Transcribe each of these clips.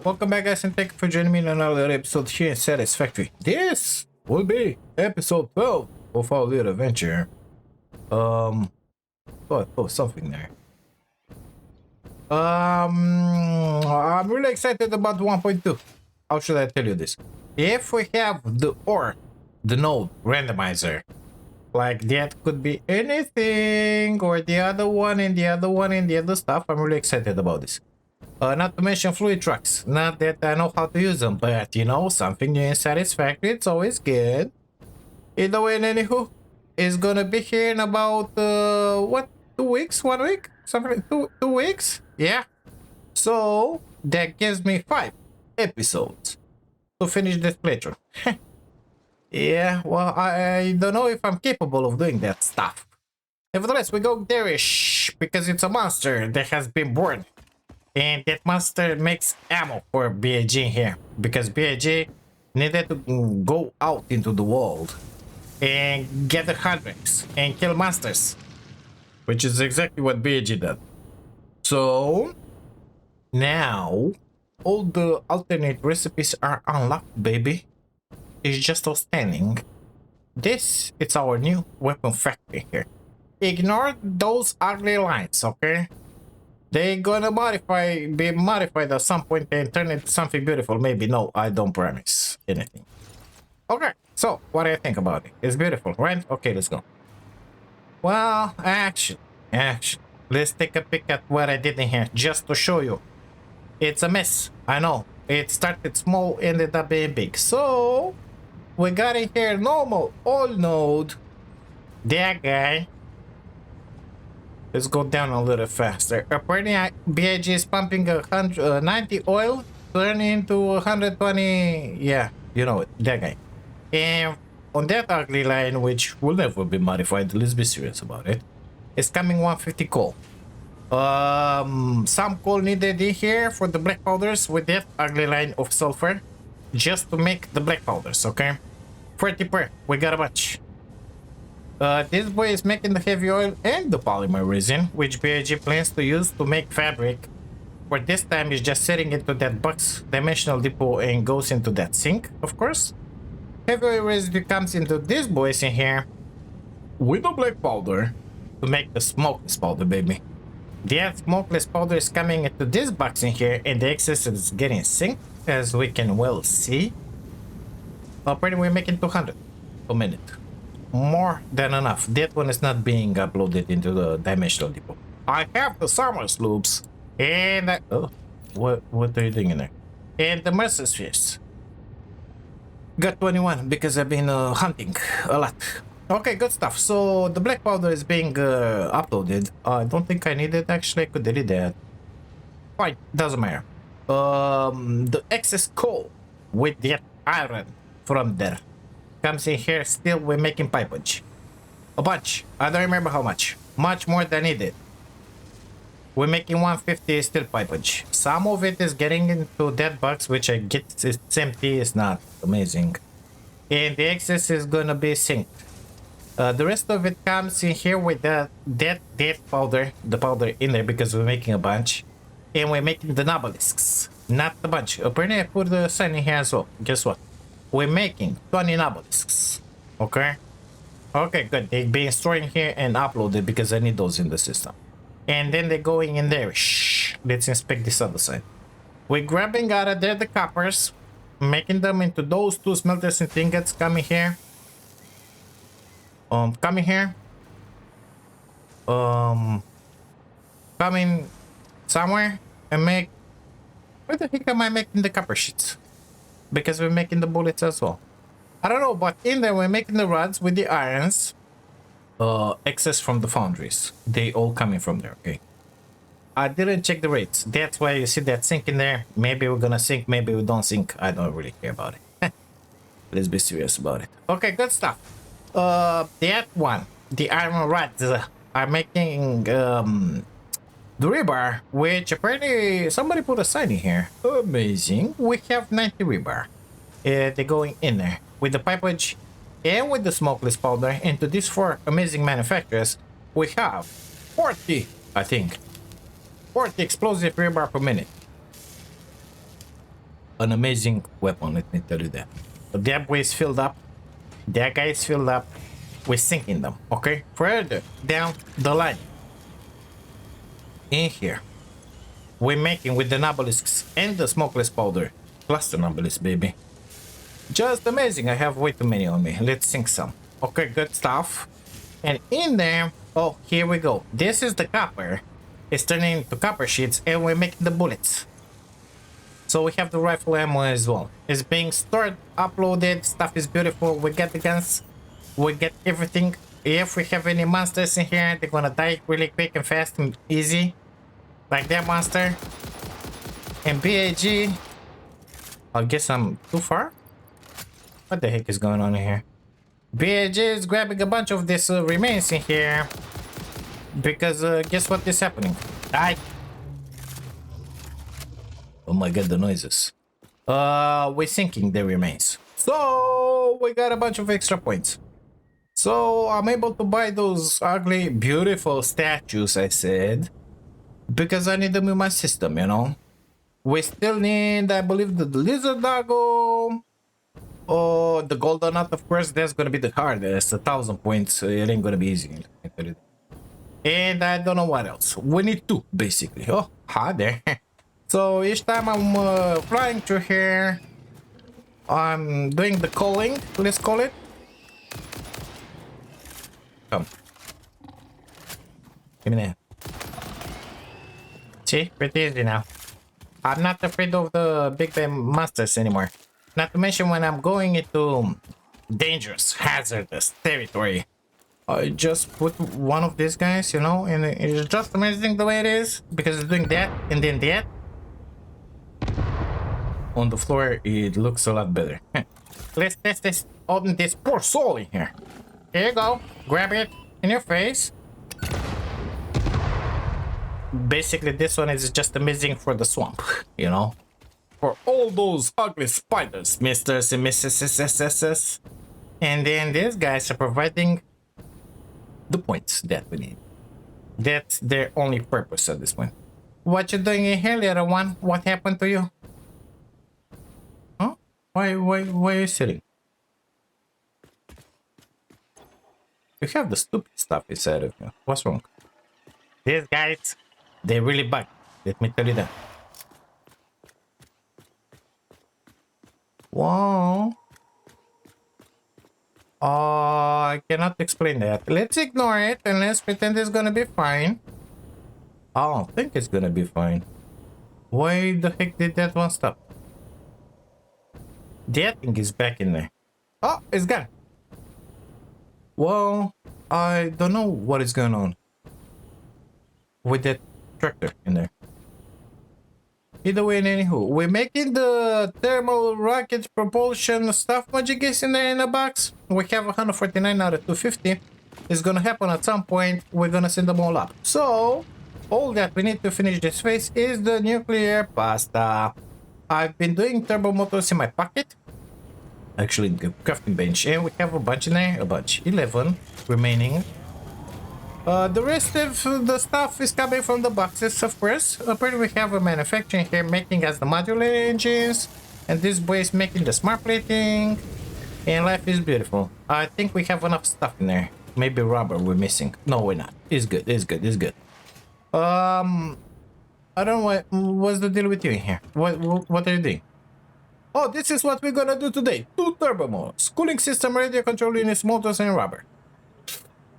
Welcome back, guys, and thank you for joining me in another episode here in Satisfactory. This will be episode 12 of our little adventure. Oh, something there. I'm really excited about 1.2. How should I tell you this? If we have the node randomizer, like that could be anything, or the other one and the other one and the other stuff, I'm really excited about this. Not to mention fluid trucks. Not that I know how to use them, but you know, something new and satisfactory, it's always good. Either way, and anywho, it's gonna be here in about, what, 2 weeks? 1 week? Something like 2 weeks? Yeah. So, that gives me 5 episodes to finish this playthrough. Yeah, well, I don't know if I'm capable of doing that stuff. Nevertheless, we go there-ish, because it's a monster that has been born. And that monster makes ammo for BAG here, because BAG needed to go out into the world and gather hundreds and kill monsters, which is exactly what BAG did. So now all the alternate recipes are unlocked, baby. It's just outstanding. This is our new weapon factory here. Ignore those ugly lines, okay? They're gonna be modified at some point and turn into something beautiful. Maybe. No, I don't promise anything. Okay, so what do you think about it? It's beautiful, right? Okay, let's go. Well, action. Let's take a peek at what I did in here just to show you. It's a mess, I know. It started small, ended up being big. So we got in here normal old node. That guy. Let's go down a little faster. Apparently, BAG is pumping 90 oil, turning into 120. Yeah, you know it, that guy. And on that ugly line, which will never be modified, let's be serious about it, it's coming 150 coal. Some coal needed in here for the black powders with that ugly line of sulfur, just to make the black powders, okay? 40 per, we got a bunch. This boy is making the heavy oil and the polymer resin, which BAG plans to use to make fabric. For this time, is just setting into that box dimensional depot and goes into that sink, of course. Heavy oil residue comes into these boys in here with the black powder to make the smokeless powder, baby. The smokeless powder is coming into this box in here, and the excess is getting synced, as we can well see. Apparently, we're making 200 a minute. More than enough. That one is not being uploaded into the dimensional depot. I have the summer loops and what are you doing in there? And the mercer spheres. Got 21 because I've been hunting a lot. Okay, good stuff. So the black powder is being uploaded. I don't think I need it. Actually, I could delete that. Fine, doesn't matter. The excess coal with that iron from there comes in here. Still, we're making pipage. A bunch. I don't remember how much. Much more than needed. We're making 150 steel pipage. Some of it is getting into that box, which I get it's empty. It's not amazing. And the excess is gonna be synced. The rest of it comes in here with that powder. The powder in there because we're making a bunch. And we're making the nobelisks. Not the bunch. Apparently I put the sign in here as well. Guess what? We're making 20 nobelisks. Okay? Okay, good. They're being stored in here and uploaded because I need those in the system. And then they're going in there. Shh. Let's inspect this other side. We're grabbing out of there the coppers, making them into those 2 smelters and ingots. Coming here. Coming here. Coming somewhere and make. Where the heck am I making the copper sheets? Because we're making the bullets as well. I don't know, but in there we're making the rods with the irons. Excess from the foundries. They all coming from there, okay? I didn't check the rates. That's why you see that sink in there. Maybe we're gonna sink, maybe we don't sink. I don't really care about it. Let's be serious about it. Okay, good stuff. That one, the iron rods are making the rebar, which apparently somebody put a sign in here. Amazing. We have 90 rebar. They're going in there with the pipage and with the smokeless powder. Into these 4 amazing manufacturers, we have 40, I think, 40 explosive rebar per minute. an amazing weapon, let me tell you that. So that way is filled up. That guy is filled up. We're sinking them, okay? Further down the line. In here. We're making with the nobelisks and the smokeless powder. Plus the nobelisks, baby. Just amazing. I have way too many on me. Let's sink some. Okay, good stuff. And in there, oh, here we go. This is the copper. It's turning into copper sheets and we're making the bullets. So we have the rifle ammo as well. It's being stored, uploaded, stuff is beautiful. We get the guns, we get everything. If we have any monsters in here, they're gonna die really quick and fast and easy. Like that monster. And BAG. I guess I'm too far? What the heck is going on in here? BAG is grabbing a bunch of this remains in here. Because guess what is happening? Die! Oh my god, the noises. We're sinking the remains. So we got a bunch of extra points. So I'm able to buy those ugly, beautiful statues, I said. Because I need them in my system, you know. We still need, I believe, the lizard doggo. Oh, the golden nut, of course, that's gonna be the hardest. 1,000 points, it ain't gonna be easy. And I don't know what else. We need two, basically. Oh, hi there. So each time I'm flying through here, I'm doing the calling, let's call it. Come. Give me that. See, pretty easy now. I'm not afraid of the big bad monsters anymore. Not to mention when I'm going into dangerous, hazardous territory. I just put one of these guys, you know, and it's just amazing the way it is. Because it's doing that and then that. On the floor, it looks a lot better. Let's test this on this poor soul in here. Here you go. Grab it in your face. Basically, this one is just amazing for the swamp, you know? For all those ugly spiders, Misters and Mrs. And then these guys are providing the points that we need. That's their only purpose at this point. What you doing in here, little one? What happened to you? Huh? Why are you sitting? You have the stupid stuff inside of you. What's wrong? These guys, they really bug. Let me tell you that. Wow. I cannot explain that. Let's ignore it and let's pretend it's gonna be fine. I don't think it's gonna be fine. Why the heck did that one stop? That thing is back in there. Oh, it's gone. Well, I don't know what is going on with that tractor in there. Either way, anywho, we're making the thermal rocket propulsion stuff magic is in there in the box. We have 149 out of 250. It's gonna happen at some point. We're gonna send them all up. So, all that we need to finish this phase is the nuclear pasta. I've been doing turbo motors in my pocket. Actually, the crafting bench. And we have a bunch in there. A bunch. 11 remaining. The rest of the stuff is coming from the boxes, of course. Apparently we have a manufacturing here making us the modular engines. And this boy is making the smart plating. And life is beautiful. I think we have enough stuff in there. Maybe rubber we're missing. No, we're not. It's good, it's good, it's good. I don't know what's the deal with you in here. What are you doing? Oh, this is what we're gonna do today. 2 turbo modes. Cooling system, radio control units, motors, and rubber.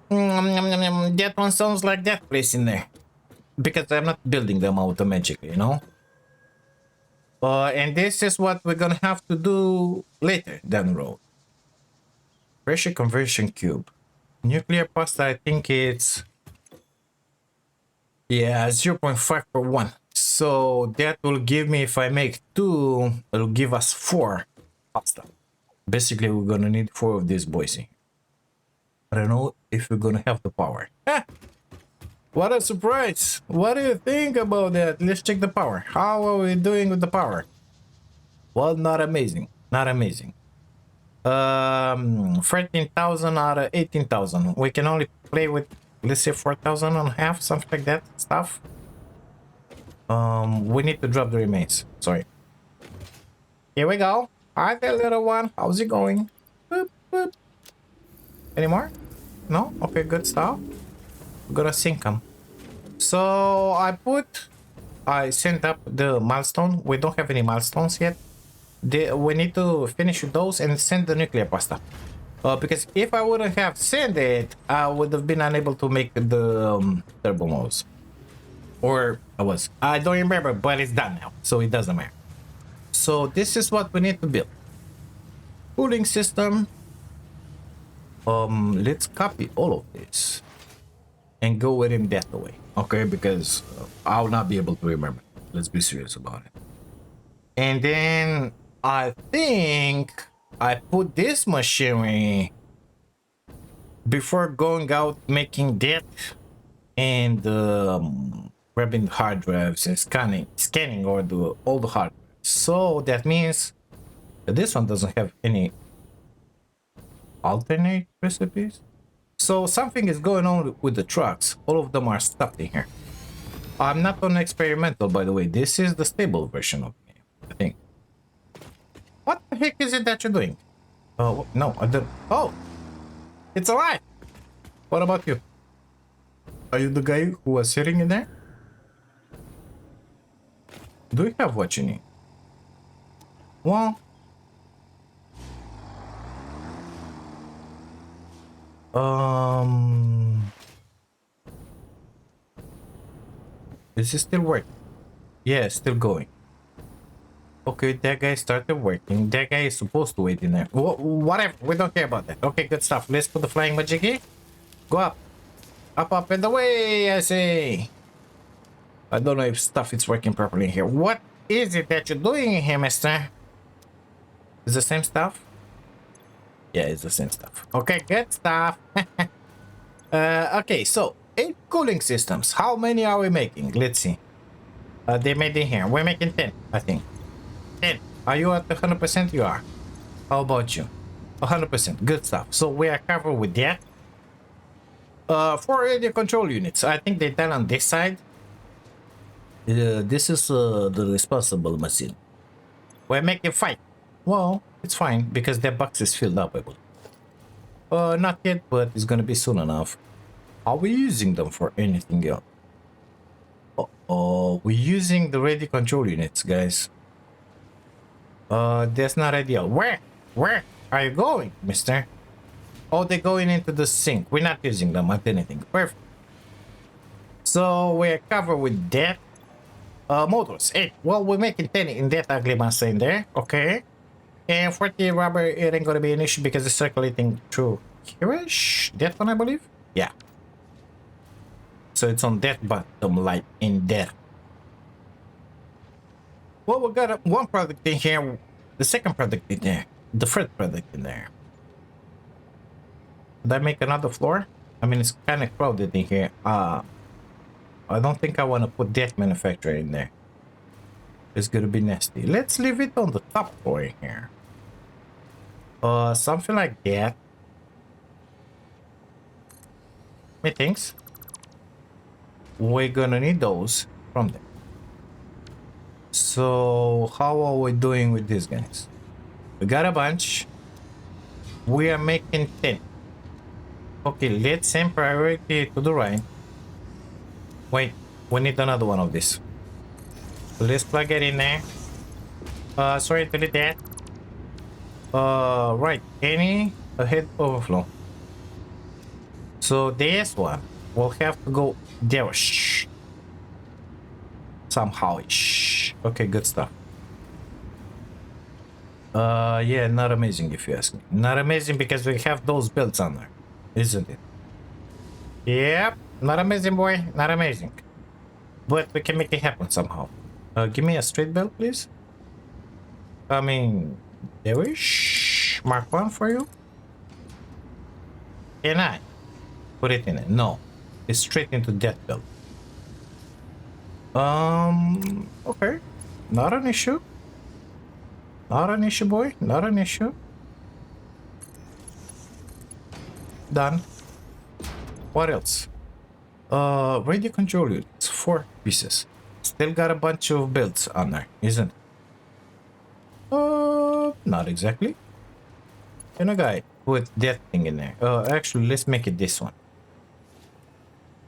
That one sounds like that place in there. Because I'm not building them automatically, you know? And this is what we're gonna have to do later down the road. Pressure conversion cube. Nuclear pasta, I think it's... yeah, 0.5 per 1. So that will give me, if I make 2, it'll give us 4 pasta. Basically, we're gonna need 4 of these boys in. I don't know if we're gonna have the power. Ah, what a surprise! What do you think about that? Let's check the power. How are we doing with the power? Well, not amazing. Not amazing. 13,000 out of 18,000. We can only play with, let's say, 4,000 and a half, something like that stuff. We need to drop the remains. Sorry. Here we go. Hi there, little one. How's it going? Boop, boop. Any more? No? Okay, good stuff. We're gonna sync them. So I sent up the milestone. We don't have any milestones yet. We need to finish those and send the nuclear pasta. Because if I wouldn't have sent it, I would have been unable to make the turbo modes. Or I was. I don't remember, but it's done now, so it doesn't matter. So this is what we need to build. Cooling system. Let's copy all of this and go with him that way. Okay, because I'll not be able to remember. Let's be serious about it. And then I think I put this machinery before going out making that and grabbing hard drives and scanning all the hard drives. So that means that this one doesn't have any alternate recipes. So something is going on with the trucks. All of them are stuck in here. I'm not on experimental, by the way. This is the stable version of the game, I think. What the heck is it that you're doing? Oh, no, I didn't. Oh, it's alive. What about you? Are you the guy who was sitting in there? Do you have what you need? Well, is it still working? Yeah, still going. Okay, that guy started working. That guy is supposed to wait in there. Whatever, we don't care about that. Okay, good stuff. Let's put the flying majiggy. Go up. Up and away, I say. I don't know if stuff is working properly in here. What is it that you're doing in here, mister? Is the same stuff? Yeah, it's the same stuff. Okay, good stuff. Okay, so 8 cooling systems. How many are we making? Let's see. They made in here. We're making 10, I think. 10. Are you at 100%? You are. How about you? 100%. Good stuff. So we are covered with that. 4 radio control units. I think they tell on this side. This is the responsible machine. We're making 5. Well, it's fine because their box is filled up. Not yet, but it's gonna be soon enough. Are we using them for anything else? We're using the radio control units, guys. That's not ideal. Where are you going, mister? Oh, they're going into the sink. We're not using them at anything. Perfect. So we're covered with that. Motors 8. Well, we're making 10 in that ugly mess in there. Okay. And 40 rubber, it ain't gonna be an issue because it's circulating through here-ish. That one, I believe. Yeah. So it's on that bottom light in there. Well, we got one product in here, the second product in there, the third product in there. Did I make another floor? I mean, it's kind of crowded in here. I don't think I want to put that manufacturer in there. It's gonna be nasty. Let's leave it on the top floor in here. Something like that. Methinks we're gonna need those from them. So how are we doing with these guys? We got a bunch. We are making 10. Okay, let's send priority to the right. Wait, we need another one of this. Let's plug it in there. Sorry to do that. Right, any ahead overflow. So this one will have to go there. Somehow. Okay, good stuff. Yeah, not amazing if you ask me. Not amazing because we have those belts on there, isn't it? Yep, not amazing, boy. Not amazing. But we can make it happen somehow. Give me a straight belt, please. I mean, there is Mark 1 for you. Can I put it in it? No, it's straight into that belt. Okay, not an issue. Not an issue, boy. Not an issue. Done. What else? Radio control units, 4 pieces. Still got a bunch of belts on there, isn't it? not exactly. Can a guy put that thing in there? Actually, let's make it this one.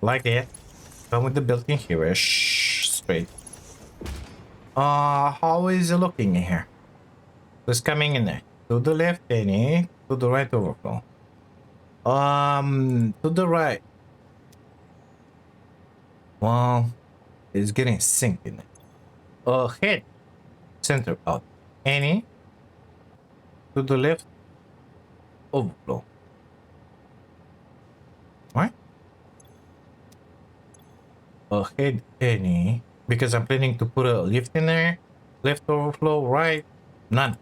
Like that. Come with the built-in here. Straight. How is it looking in here? It's coming in there. To the left, any. To the right, overflow. To the right. Well, it's getting synced in there. Head. Center out. Any. To the left, overflow. Right? Head any, because I'm planning to put a lift in there. Left overflow, right, none.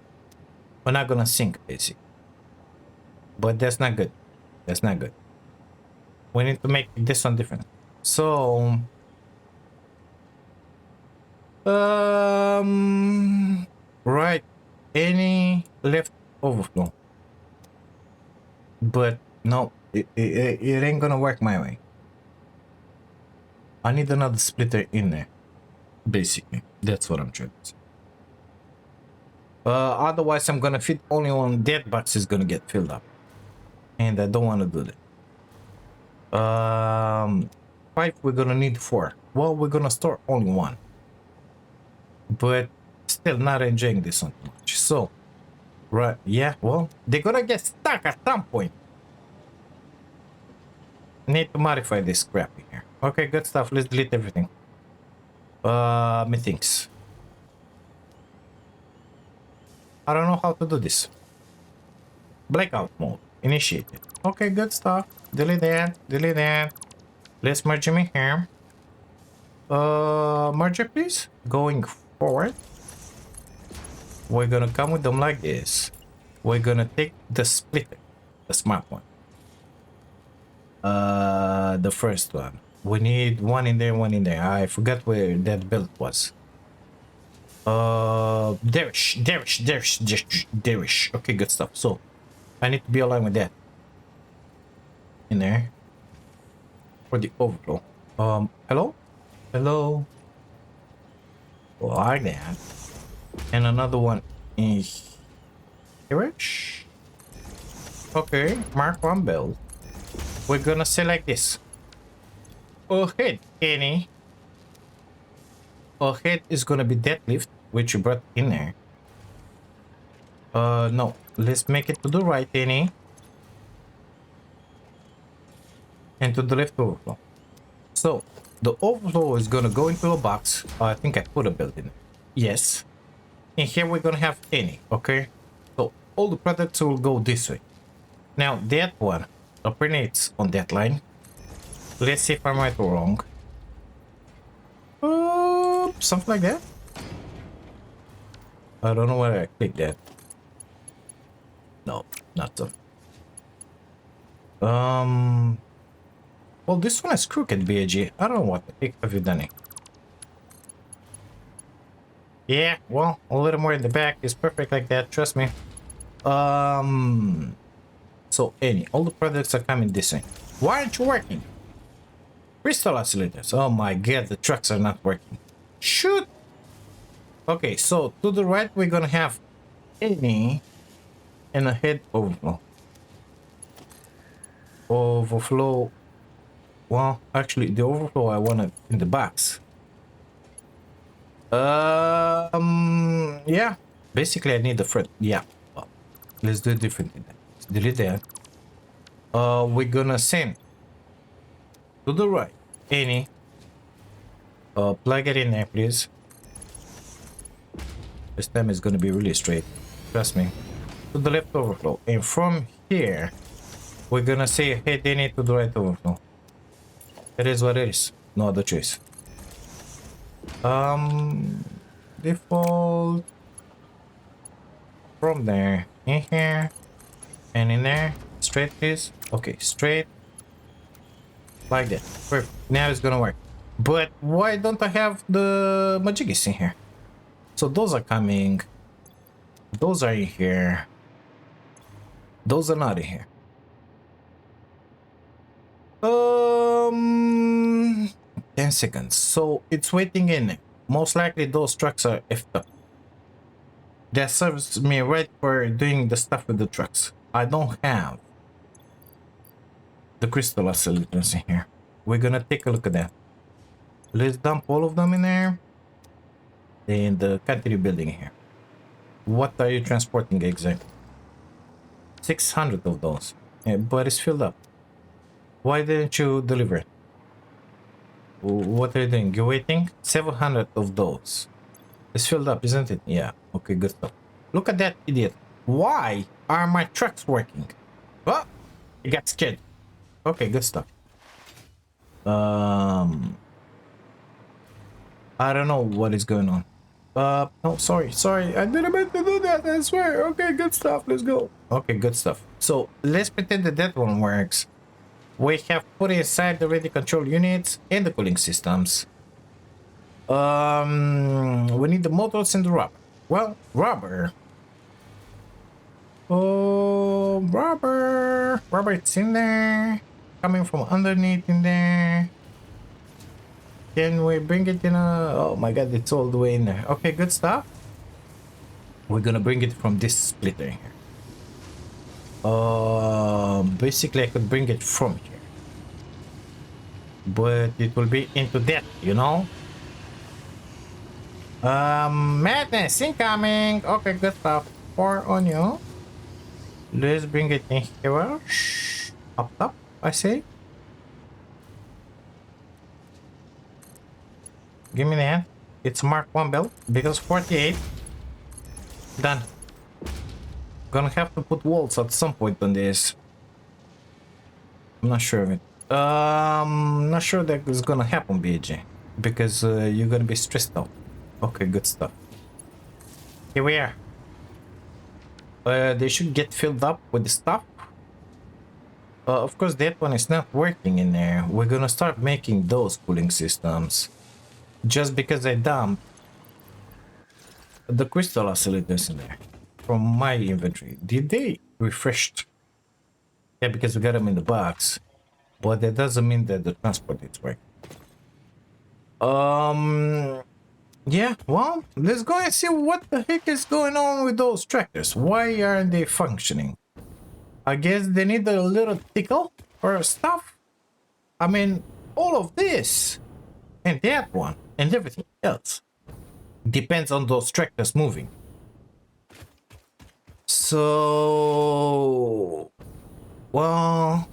We're not gonna sync basically. But that's not good. That's not good. We need to make this one different. So right, any left overflow. But no, it ain't gonna work my way. I need another splitter in there. Basically, that's what I'm trying to say. Otherwise, I'm gonna fit only on that box is gonna get filled up, and I don't want to do that. 5. We're gonna need 4. Well, we're gonna store only 1, but still not enjoying this one too much. So, right, yeah. Well, they're gonna get stuck at some point. Need to modify this crap in here. Okay, good stuff. Let's delete everything. Methinks. I don't know how to do this. Blackout mode. Initiated. Okay, good stuff. Delete that. Delete that. Let's merge them in here. Merge it, please. Going forward. We're gonna come with them like this. We're gonna take the splitter. The smart one. The first one. We need one in there, one in there. I forgot where that belt was. Derish. Okay, good stuff. So, I need to be aligned with that. In there. For the overflow. Hello? Hello? Like that. And another one in here. Okay, mark 1 belt. We're gonna say like this. Ahead, Kenny. Ahead is gonna be deadlift, which you brought in there. No. Let's make it to the right, Kenny. And to the left overflow. So, the overflow is gonna go into a box. I think I put a build in it. Yes. And here we're gonna have any, okay? So, all the products will go this way. Now, that one operates on that line. Let's see if I'm right or wrong. Something like that. I don't know where I clicked that. No, not so. Well, this one is crooked, BAG. I don't know what the heck have you done it. Yeah, well, a little more in the back is perfect like that. Trust me. So all the products are coming this way. Why aren't you working? Crystal oscillators. Oh my god, the trucks are not working. Shoot. Okay, so to the right we're gonna have any and a head overflow. Overflow. Well, actually, the overflow I want it in the box. Yeah. Basically, I need the front. Yeah. Well, let's do it differently then. Let's delete that. We're gonna send to the right any. Plug it in there, please. This time is gonna be really straight. Trust me. To the left overflow, and from here, we're gonna say head any to the right overflow. It is what it is. No other choice. Default from there in here and in there. Straight, please. Okay, straight like that. Perfect. Now it's gonna work. But why don't I have the majigis in here? So those are coming. Those are in here. Those are not in here. 10 seconds. So it's waiting in. Most likely those trucks are effed up. That serves me right for doing the stuff with the trucks. I don't have the crystal accelerators in here. We're gonna take a look at that. Let's dump all of them in there. In the continue building here. What are you transporting exactly? 600 of those. Yeah, but it's filled up. Why didn't you deliver it? What are you doing? You're waiting? 700 of those. It's filled up, isn't it? Yeah. Okay, good stuff. Look at that idiot. Why are my trucks working? Oh, he got scared. Okay, good stuff. I don't know what is going on. No, sorry, I didn't mean to do that, I swear. Okay, good stuff, let's go. Okay, good stuff. So, let's pretend that that one works. We have put inside the radio control units and the cooling systems. We need the motors and the rubber. Well, rubber. Oh, rubber. Rubber, it's in there. Coming from underneath in there. Can we bring it in a... Oh my god, it's all the way in there. Okay, good stuff. We're gonna bring it from this splitter here. Basically I could bring it from here. But it will be into that, you know? Madness incoming! Okay, good stuff. 4 on you. Let's bring it in here. Up top, I say. Give me the hand. It's Mark 1 belt because 48. Done. Gonna have to put walls at some point on this. I'm not sure of it. Not sure that is gonna happen, BJ, because you're gonna be stressed out. Okay, good stuff. Here we are. They should get filled up with the stuff. Of course, that one is not working in there. We're gonna start making those cooling systems. Just because I dumped the crystal oscillators in there from my inventory. Did they refreshed? Yeah, because we got them in the box. But that doesn't mean that the transport is working. Yeah, well, let's go and see what the heck is going on with those tractors. Why aren't they functioning? I guess they need a little tickle or stuff. I mean, all of this and that one and everything else depends on those tractors moving. So, well,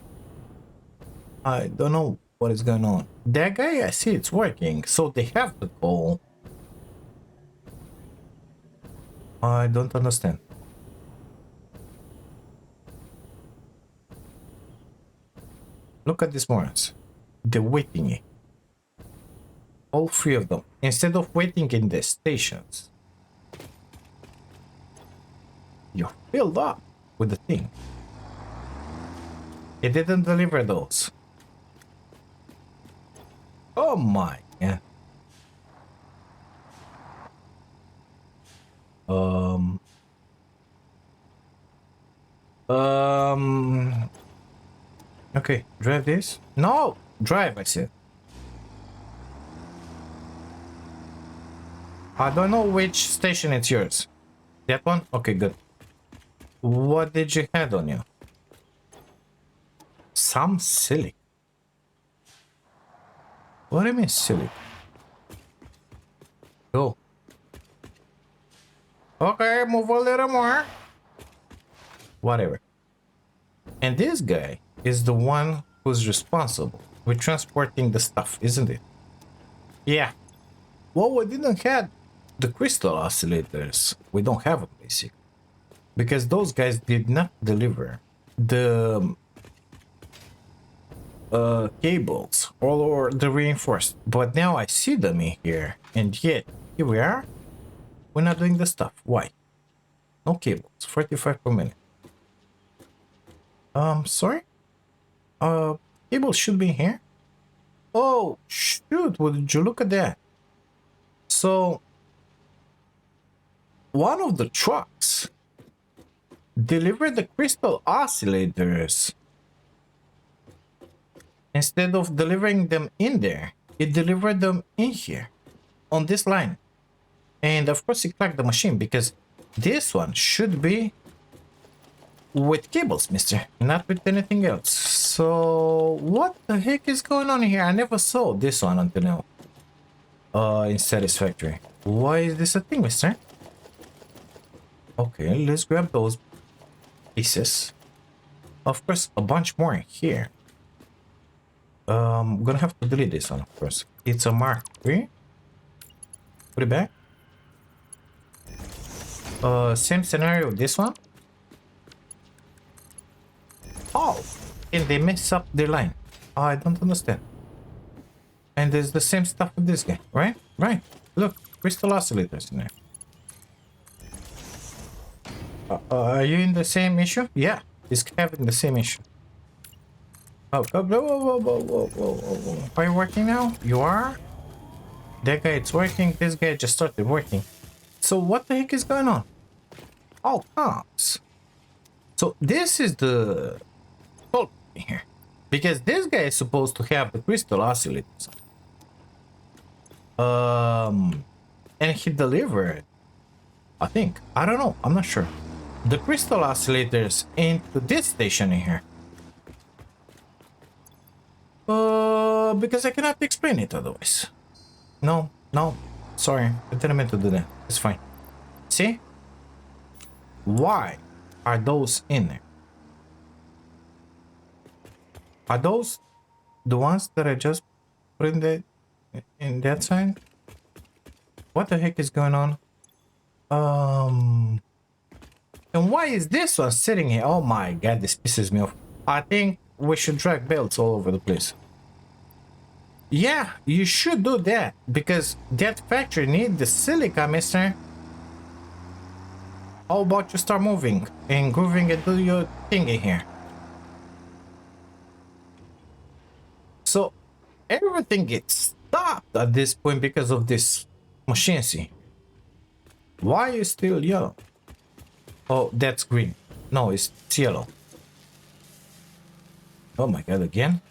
I don't know what is going on. That guy, I see it's working, so they have the coal. I don't understand. Look at these morons. They're waiting here. All 3 of them. Instead of waiting in the stations, you're filled up with the thing. It didn't deliver those. Oh my god. Okay, drive this. No, drive, I said. I don't know which station it's yours. That one? Okay, good. What did you have on you? Some silly. What do you mean silly? Go. Okay, move a little more. Whatever. And this guy is the one who's responsible with transporting the stuff, isn't it? Yeah. Well, we didn't have the crystal oscillators. We don't have them, basically. Because those guys did not deliver the cables or the reinforced. But now I see them in here. And yet, here we are. We're not doing the stuff. Why? No cables. 45 per minute. Sorry? Cables should be here. Oh, shoot. Would you look at that? So, one of the trucks delivered the crystal oscillators. Instead of delivering them in there, it delivered them in here on this line. And of course, it cracked the machine because This one should be with cables, mister, not with anything else. So what the heck is going on here? I never saw this one until now. In Satisfactory. Why is this a thing, mister? Okay, let's grab those pieces. Of course, a bunch more here. I'm gonna have to delete this one, of course. It's a Mark III. Put it back. Same scenario with this one. How can they mess up their line? I don't understand. And there's the same stuff with this guy, right? Right. Look, crystal oscillators in there. Are you in the same issue? Yeah, he's having the same issue. Oh, whoa. Are you working now? You are? That guy, it's working. This guy just started working. So what the heck is going on? Oh, comes. So this is the fault here. Because this guy is supposed to have the crystal oscillators. And he delivered, I think. I don't know. I'm not sure. The crystal oscillators into this station in here. Because I cannot explain it otherwise. No. Sorry. I didn't mean to do that. It's fine. See? Why are those in there? Are those the ones that I just put in that side? What the heck is going on? And why is this one sitting here? Oh my god, this pisses me off. I think we should drag belts all over the place. Yeah, you should do that, because that factory needs the silica, mister. How about you start moving and grooving and do your thing in here? So everything gets stopped at this point because of this machine. See, why is still yellow? Oh, that's green. No, it's yellow. Oh my god, again.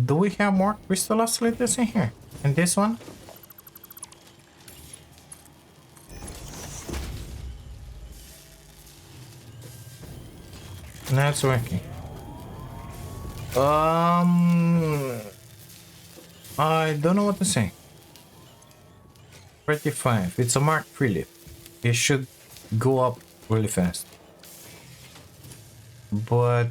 Do we have more crystal oscillators in here? In this one? No, it's working. I don't know what to say. 35. It's a Mark III lift. It should go up really fast. But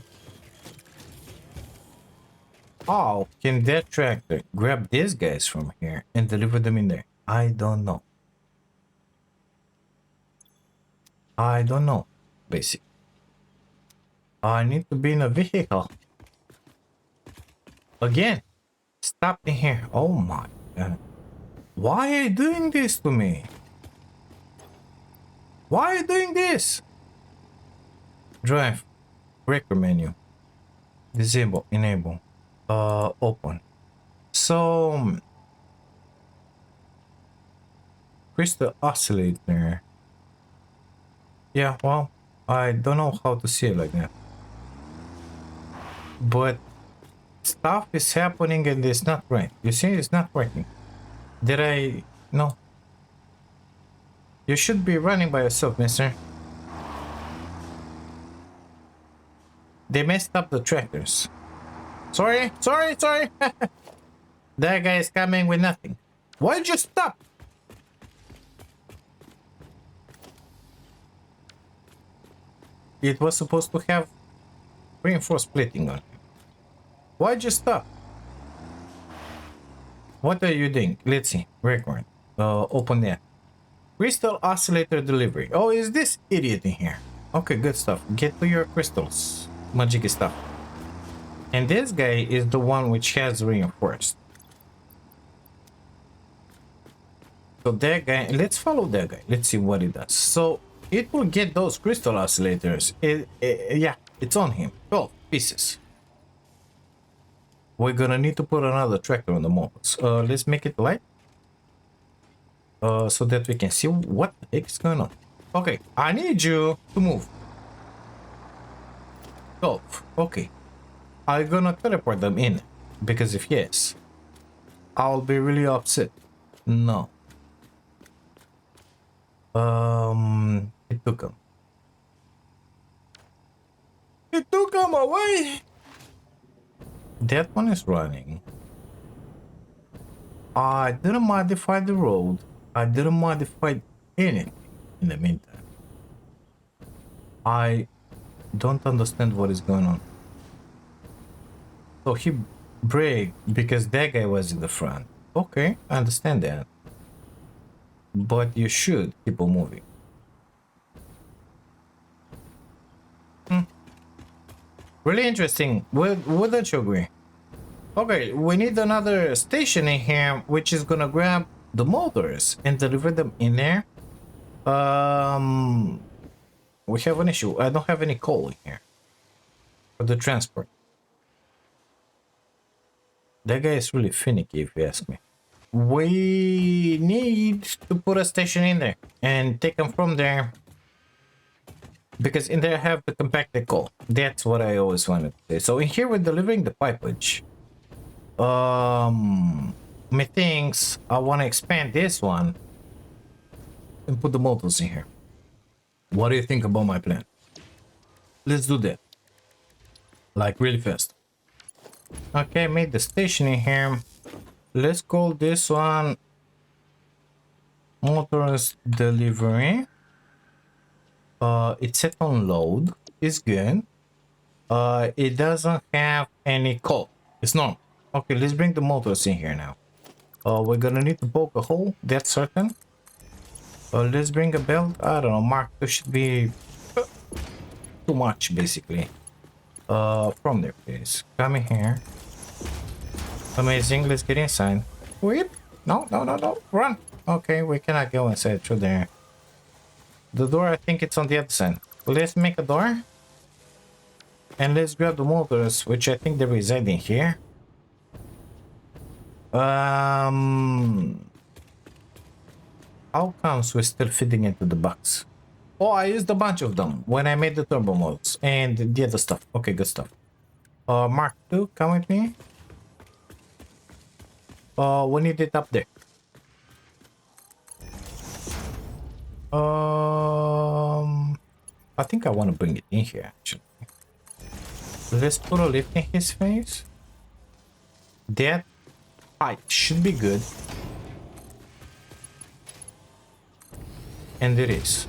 how can that tractor grab these guys from here and deliver them in there? I don't know. I don't know, basically. I need to be in a vehicle. Again. Stop in here. Oh my god. Why are you doing this to me? Why are you doing this? Drive. Breaker menu. Disable. Enable. Open. So crystal oscillator. Yeah, well, I don't know how to see it like that. But stuff is happening and it's not right. You see, it's not working. Did I? No. You should be running by yourself, mister. They messed up the tractors. Sorry. That guy is coming with nothing. Why'd you stop? It was supposed to have reinforced plating on it. Why'd you stop? What are you doing? Let's see. Record. Open that. Crystal oscillator delivery. Oh, is this idiot in here? Okay, good stuff. Get to your crystals. Magic stuff. And this guy is the one which has reinforced. So that guy, let's follow that guy. Let's see what he does. So it will get those crystal oscillators. Yeah, it's on him. 12 pieces. We're gonna need to put another tractor on the motors. Let's make it light. So that we can see what the heck is going on. Okay, I need you to move. 12. Okay. Are you gonna teleport them in? Because if yes, I'll be really upset. No. It took him. It took him away. That one is running. I didn't modify the road. I didn't modify anything in the meantime. I don't understand what is going on. So he braked because that guy was in the front. Okay, I understand that. But you should keep on moving. Really interesting. Wouldn't you agree? Okay, we need another station in here which is gonna grab the motors and deliver them in there. We have an issue. I don't have any coal in here for the transport. That guy is really finicky if you ask me. We need to put a station in there and take them from there. Because in there I have the compacted coal. That's what I always wanted to say. So in here we're delivering the pipage. Methinks I want to expand this one and put the motors in here. What do you think about my plan? Let's do that. Like really fast. Okay, made the station in here. Let's call this one motors delivery. It's set on load. It's good. It doesn't have any coal. It's normal. Okay, let's bring the motors in here now. We're gonna need to poke a hole, that's certain. Let's bring a belt. I don't know, Mark 2 should be too much basically. From there, please. Come in here. Amazing, let's get inside. Whip! No, no, no, no, run! Okay, we cannot go inside through there. The door, I think it's on the other side. Let's make a door. And let's grab the motors, which I think they reside in here. How comes we're still fitting into the box? Oh, I used a bunch of them when I made the turbo modes and the other stuff. Okay, good stuff. Mark 2, come with me. We need it up there. I think I want to bring it in here actually. Let's put a lift in his face. That height should be good. And it is.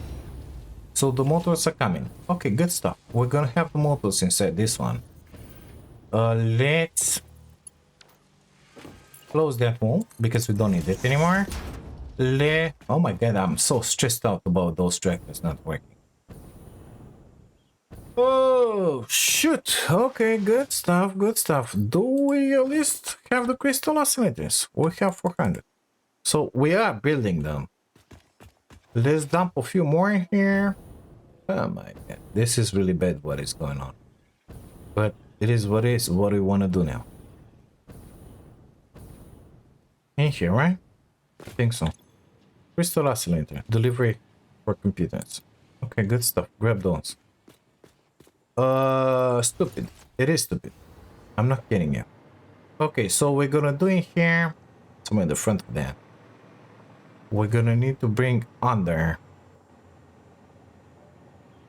So the motors are coming. Okay, good stuff. We're gonna have the motors inside this one. Let's close that wall because we don't need it anymore. Oh my god, I'm so stressed out about those tractors not working. Oh shoot. Okay, good stuff, good stuff. Do we at least have the crystal oscillators? We have 400. So we are building them. Let's dump a few more in here. Oh my god, this is really bad what is going on. But it is what we want to do now. In here, right? I think so. Crystal oscillator. Delivery for computers. Okay, good stuff. Grab those. Stupid. It is stupid. I'm not kidding you. Okay, so we're gonna do it here. Somewhere in the front of that. We're gonna need to bring under.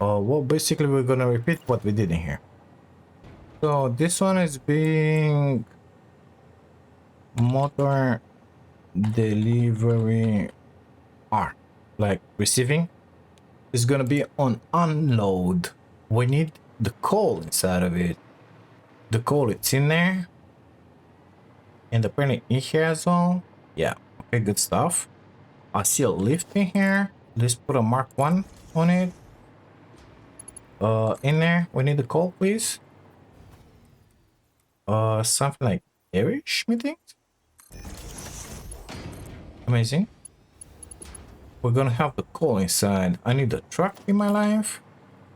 Well, basically we're gonna repeat what we did in here. So this one is being motor delivery R, like receiving. Is gonna be on unload. We need the coal inside of it. The coal, it's in there. And apparently in here as well. Yeah, okay, good stuff. I see a lift in here. Let's put a Mark 1 on it. In there, we need the coal, please. Something like airish, methinks. Amazing. We're gonna have the coal inside. I need a truck in my life.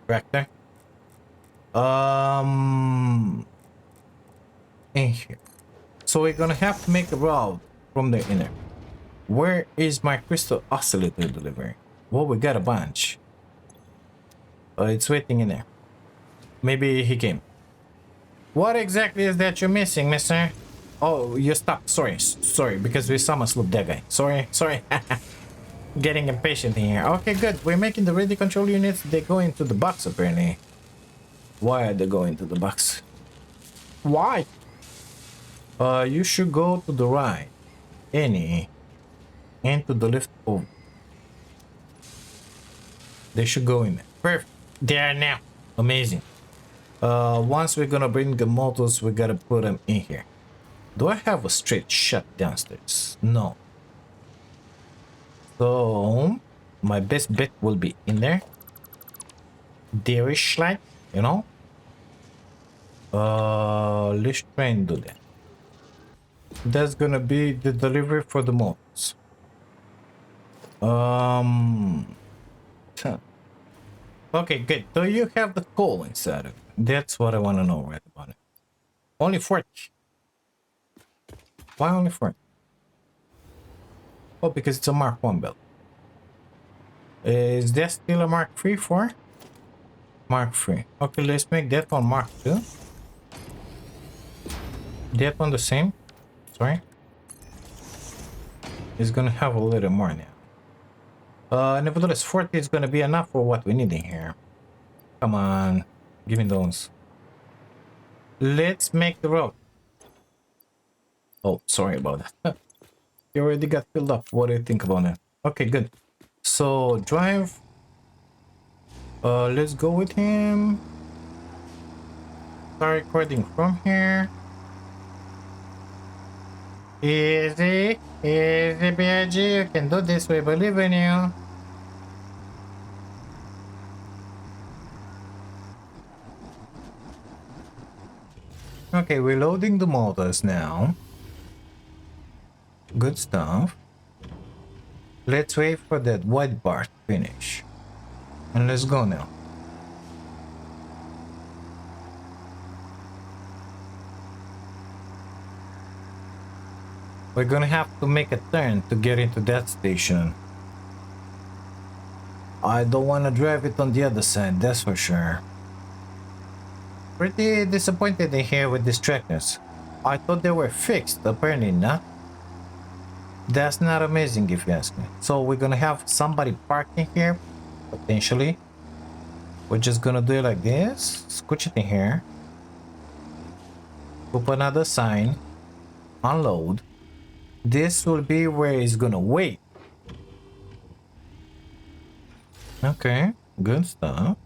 Tractor. In here. So we're gonna have to make a route from the inner. Where is my crystal oscillator delivery? Well, we got a bunch. It's waiting in there. Maybe he came. What exactly is that you're missing, mister? Oh, you stopped. Sorry, sorry, because we summon sloop that guy. Sorry, sorry. Getting impatient in here. Okay, good. We're making the ready control units. They go into the box, apparently. Why are they going to the box? Why? You should go to the right. Any. Into the lift over. They should go in there. Perfect. They are now. Amazing. Once we're gonna bring the motors, we gotta put them in here. Do I have a straight shot downstairs? No. So my best bet will be in there. There-ish like, you know. Let's try and do that. That's gonna be the delivery for the motors. Huh. Okay, good. Do you have the coal inside of it? That's what I want to know right about it. Only 40. Why only 40? Oh, because it's a Mark 1 belt. Is that still a Mark 3 for? Mark 3. Okay, let's make that one Mark 2. That one the same. Sorry. It's gonna have a little more now. Nevertheless, 40 is gonna be enough for what we need in here. Come on. Give me those. Let's make the road. Oh, sorry about that. You already got filled up. What do you think about that? Okay, good. So, drive. Let's go with him. Start recording from here. Easy. Easy, BIG. You can do this. We believe in you. Okay, we're loading the motors now. Good stuff. Let's wait for that white bar to finish. And let's go now. We're gonna have to make a turn to get into that station. I don't want to drive it on the other side, that's for sure. Pretty disappointed in here with these trackers. I thought they were fixed, apparently not. That's not amazing if you ask me. So we're gonna have somebody parking here, potentially. We're just gonna do it like this. Scooch it in here. Put another sign. Unload. This will be where he's gonna wait. Okay, good stuff.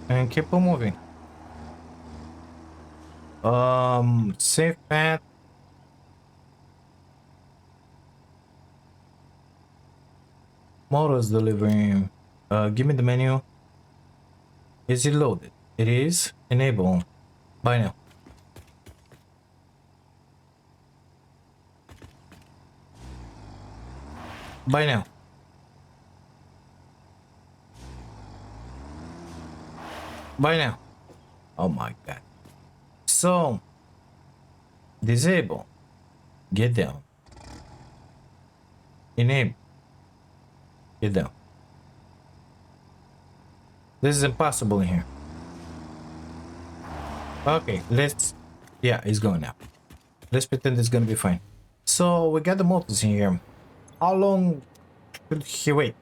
And keep on moving. Safe path. Motors delivering. Give me the menu. Is it loaded? It is. Enable. Buy now. Buy now. Buy now. Oh my god. So, disable. Get down. Enable. Get down. This is impossible in here. Okay, let's... Yeah, it's going now. Let's pretend it's gonna be fine. So, we got the motors in here. How long should he wait?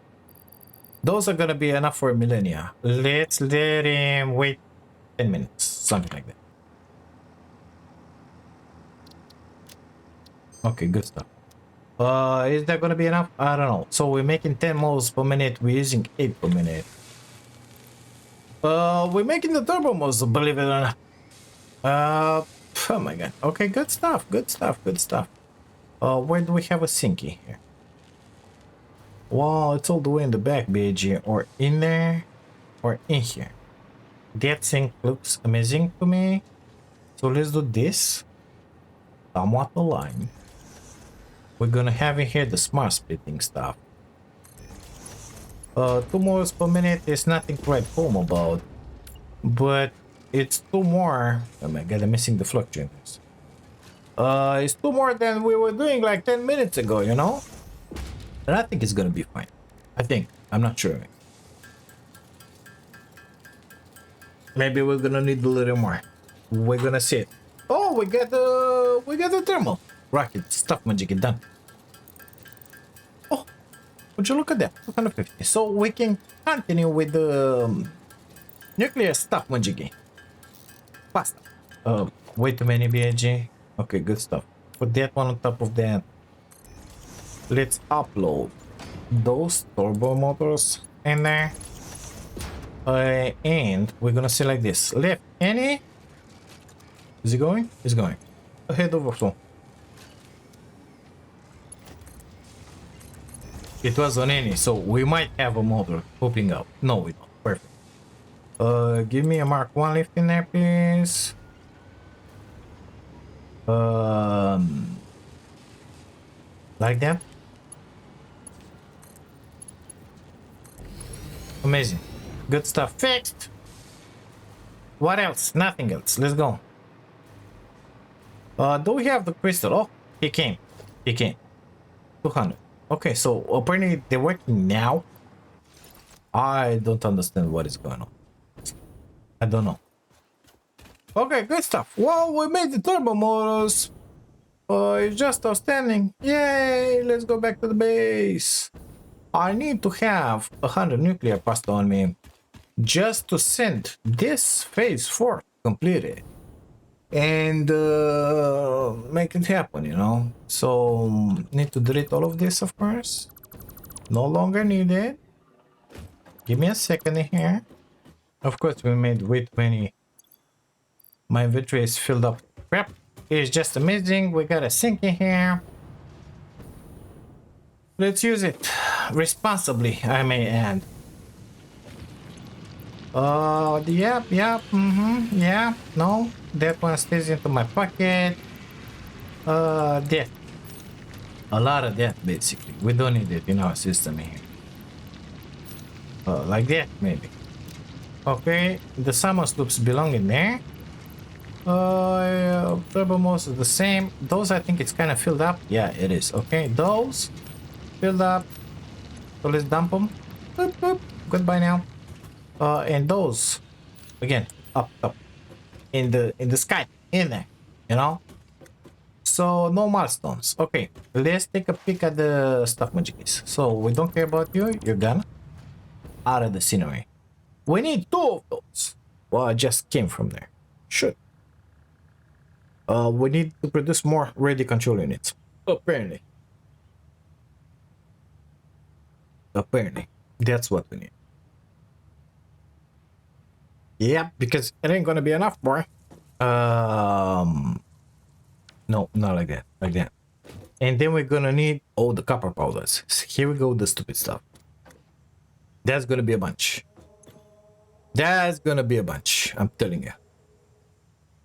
Those are gonna be enough for a millennia. Let's let him wait 10 minutes. Something like that. Okay, good stuff. Is that gonna be enough? I don't know. So we're making 10 moles per minute. We're using 8 per minute. We're making the turbo moles, believe it or not. Oh my god. Okay, good stuff. Good stuff. Good stuff. Where do we have a sinky here? Wow, it's all the way in the back, BG. Or in there, or in here. That sink looks amazing to me. So let's do this. Somewhat aligned. We're gonna have in here the smart splitting stuff. 2 moles per minute is nothing to write home about. But it's 2 more. Oh my god, I'm missing the fluctuators. It's 2 more than we were doing like 10 minutes ago, you know? And I think it's gonna be fine. I think. I'm not sure. Maybe we're gonna need a little more. We're gonna see it. Oh, we got the thermal rocket stuff magic it done. Oh, would you look at that? 250. So we can continue with the nuclear stuff magic. Fast. Way too many BG. Okay, good stuff. Put that one on top of that. Let's upload those turbo motors in there. And we're gonna select this. Left any. Is it going? It's going. Ahead overflow. It was on any, so we might have a motor popping up. No, we don't. Perfect. Give me a Mark 1 lift in there, please. Like that. Amazing. Good stuff. Fixed. What else? Nothing else. Let's go. Do we have the crystal? Oh, he came. 200. Okay, so apparently they're working now. I don't understand what is going on. I don't know. Okay, good stuff. Well, we made the turbo motors. It's just outstanding. Yay, let's go back to the base. I need to have 100 nuclear pasta on me just to send this phase 4 completed and make it happen, you know. So need to delete all of this, of course. No longer needed. Give me a second here. Of course, we made way too many. My inventory is filled up. Crap. It's just amazing. We got a sink in here. Let's use it responsibly, I may add. Yeah, no, that one stays into my pocket. Death. A lot of death, basically. We don't need it in our system here. Like that, maybe. Okay, the summer sloops belong in there. Turbo most is the same. Those, I think it's kind of filled up. Yeah, it is. Okay, those filled up. So let's dump them. Boop, boop. Goodbye now. And those again up in the sky in there, you know. So no milestones. Okay, let's take a peek at the stuff magickies. So we don't care about you. You're gone out of the scenery. We need 2 of those. Well, I just came from there. Should. We need to produce more ready control units. Apparently, that's what we need. Yeah, because it ain't gonna be enough, boy. No, not like that. Like that. And then we're gonna need all the copper powders. Here we go, the stupid stuff. That's gonna be a bunch. That's gonna be a bunch, I'm telling you.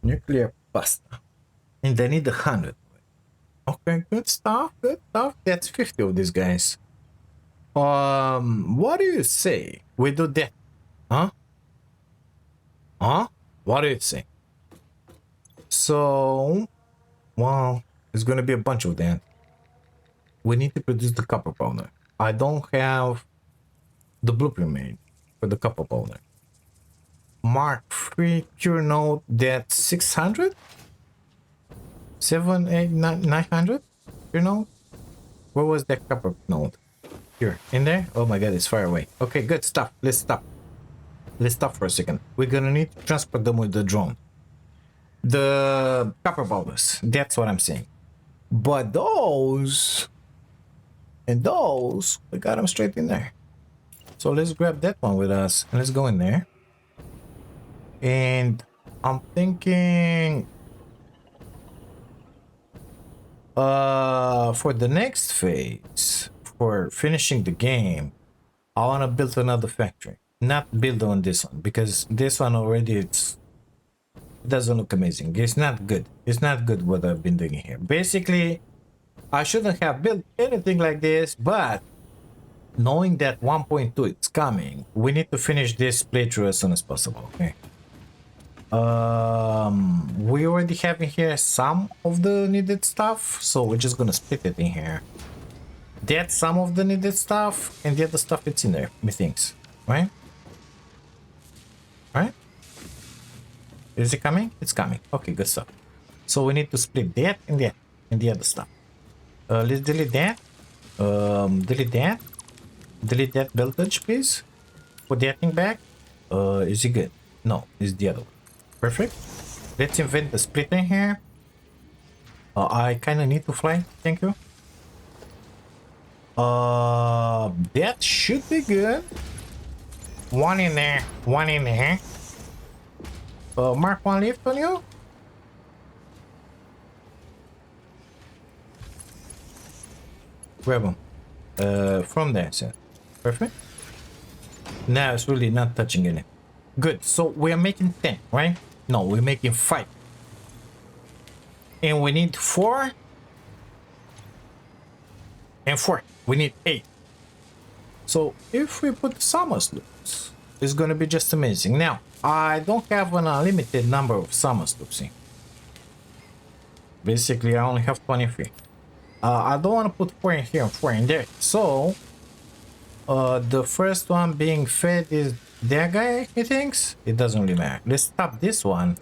Nuclear pasta. And I need 100. Okay, good stuff, good stuff. That's 50 of these guys. What do you say we do that? Huh? Huh? What do you say? So, well, there's gonna be a bunch of that. We need to produce the copper powder. I don't have the blueprint made for the copper powder. Mark 3 cure node, that's 600? 7, 8, 9, 900? Cure node? Where was that copper node? Here, in there? Oh my god, it's far away. Okay, good stuff. Let's stop. Let's stop for a second. We're gonna need to transport them with the drone. The copper powders. That's what I'm saying. But those and those, we got them straight in there. So let's grab that one with us and let's go in there. And I'm thinking for the next phase, for finishing the game, I want to build another factory. Not build on this one, because this one already it doesn't look amazing. It's not good. It's not good what I've been doing here. Basically, I shouldn't have built anything like this, but knowing that 1.2 is coming, we need to finish this playthrough as soon as possible. Okay. We already have in here some of the needed stuff, so we're just gonna split it in here. That's some of the needed stuff, and the other stuff it's in there, methinks, right? Right? Is it coming? It's coming. Okay, good stuff. So we need to split that and that and the other stuff. Let's delete that. Delete that. Delete that voltage, please. Put that thing back. Is it good? No, it's the other one. Perfect. Let's invent the splitter here. I kind of need to fly. Thank you. That should be good. One in there. One in there. Mark one lift on you. Grab them. From there, sir. Perfect. Now it's really not touching any. Good. So we are making 10, right? No, we're making 5. And we need 4. And 4. We need 8. So if we put summer loops, it's going to be just amazing. Now, I don't have an unlimited number of summer loops in. Basically, I only have 23. I don't want to put 4 in here and 4 in there. So, the first one being fed is that guy, he thinks? It doesn't really matter. Let's stop this one.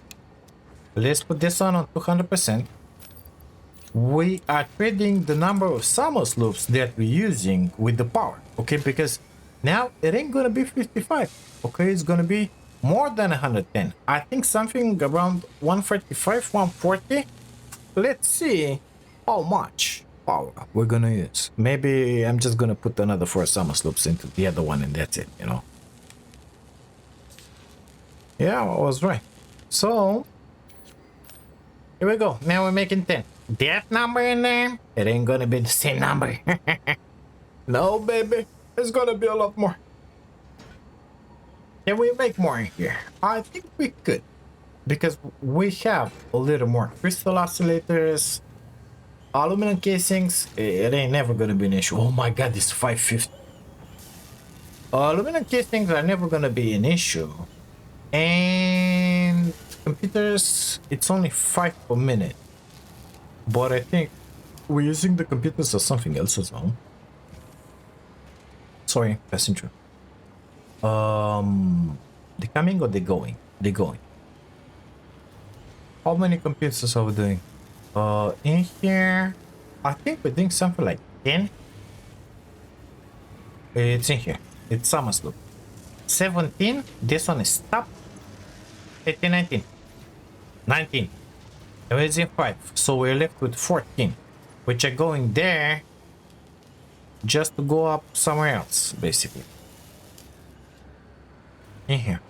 Let's put this one on 200%. We are trading the number of summer loops that we're using with the power, okay? Because now it ain't gonna be 55, okay? It's gonna be more than 110. I think something around 135, 140. Let's see how much power we're gonna use. Maybe I'm just gonna put another 4 summer loops into the other one and that's it, you know? Yeah, I was right. So, here we go. Now we're making 10. That number in there, it ain't gonna be the same number. No, baby. It's gonna be a lot more. Can we make more in here? I think we could. Because we have a little more crystal oscillators, aluminum casings. It ain't never gonna be an issue. Oh my god, this 550. Aluminum casings are never gonna be an issue. And computers, it's only 5 per minute. But I think we're using the computers as something else as well. Sorry, passenger. They coming or they going? They going. How many computers are we doing? In here, I think we're doing something like 10. It's in here. It's Summer's loop. 17. This one is stop. 18, 19. 19. And we're using 5. So we're left with 14. Which are going there just to go up somewhere else, basically. In here.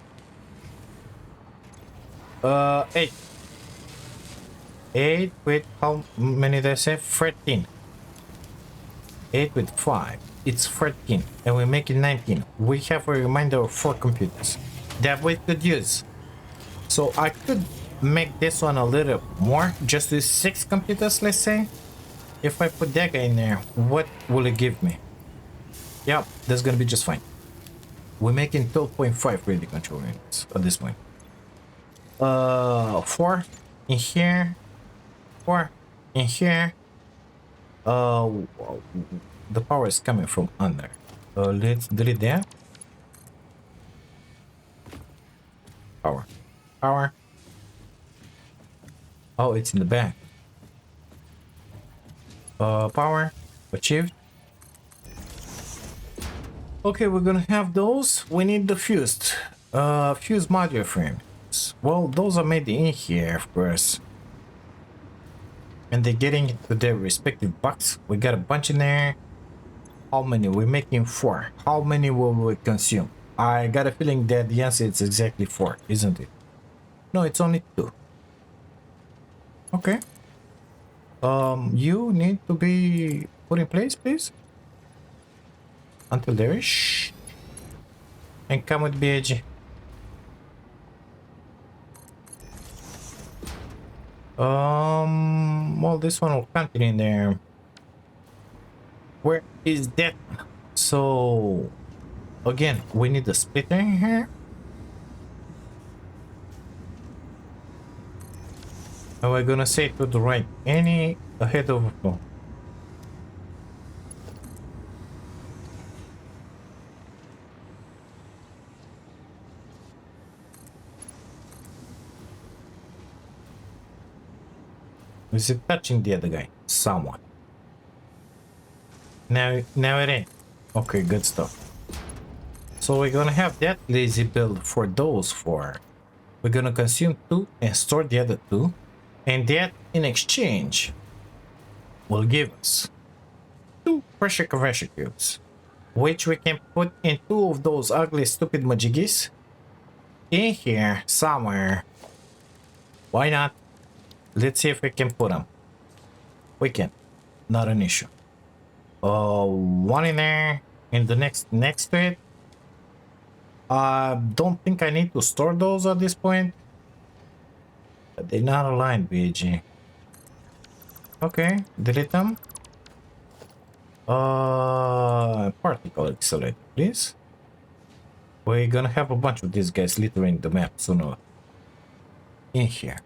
8. 8 with how many did I say? 13. 8 with 5. It's 13. And we're making 19. We have a reminder of 4 computers that we could use. So I could make this one a little more. Just with 6 computers, let's say. If I put that guy in there, what will it give me? Yep, that's gonna be just fine. We're making 12.5 radio control units at this point. 4 in here. 4 in here. The power is coming from under. Let's delete that. Power. Power. Oh, it's in the back. Power. Achieved. Okay, we're gonna have those. We need the fused. Fused module frames. Well, those are made in here, of course. And they're getting into their respective box. We got a bunch in there. How many? We're making 4. How many will we consume? I got a feeling that the answer is exactly 4, isn't it? No, it's only 2. Okay. You need to be put in place, please. Until there is. Shh. And come with BAG. Well, this one will continue in there. Where is that? So, again, we need the splitter in here. Are we gonna say to the right? Any ahead of no. Is it touching the other guy? Someone. Now it ain't. Okay, good stuff. So we're gonna have that lazy build for those four. We're gonna consume 2 and store the other 2. And that in exchange will give us 2 pressure conversion cubes, which we can put in 2 of those ugly stupid majigis in here somewhere. Why not? Let's see if we can put them. We can. Not an issue. One in there, and the next to it. Don't think I need to store those at this point. But they're not aligned, BG. Okay, delete them. Particle accelerator, please. We're gonna have a bunch of these guys littering the map sooner. In here.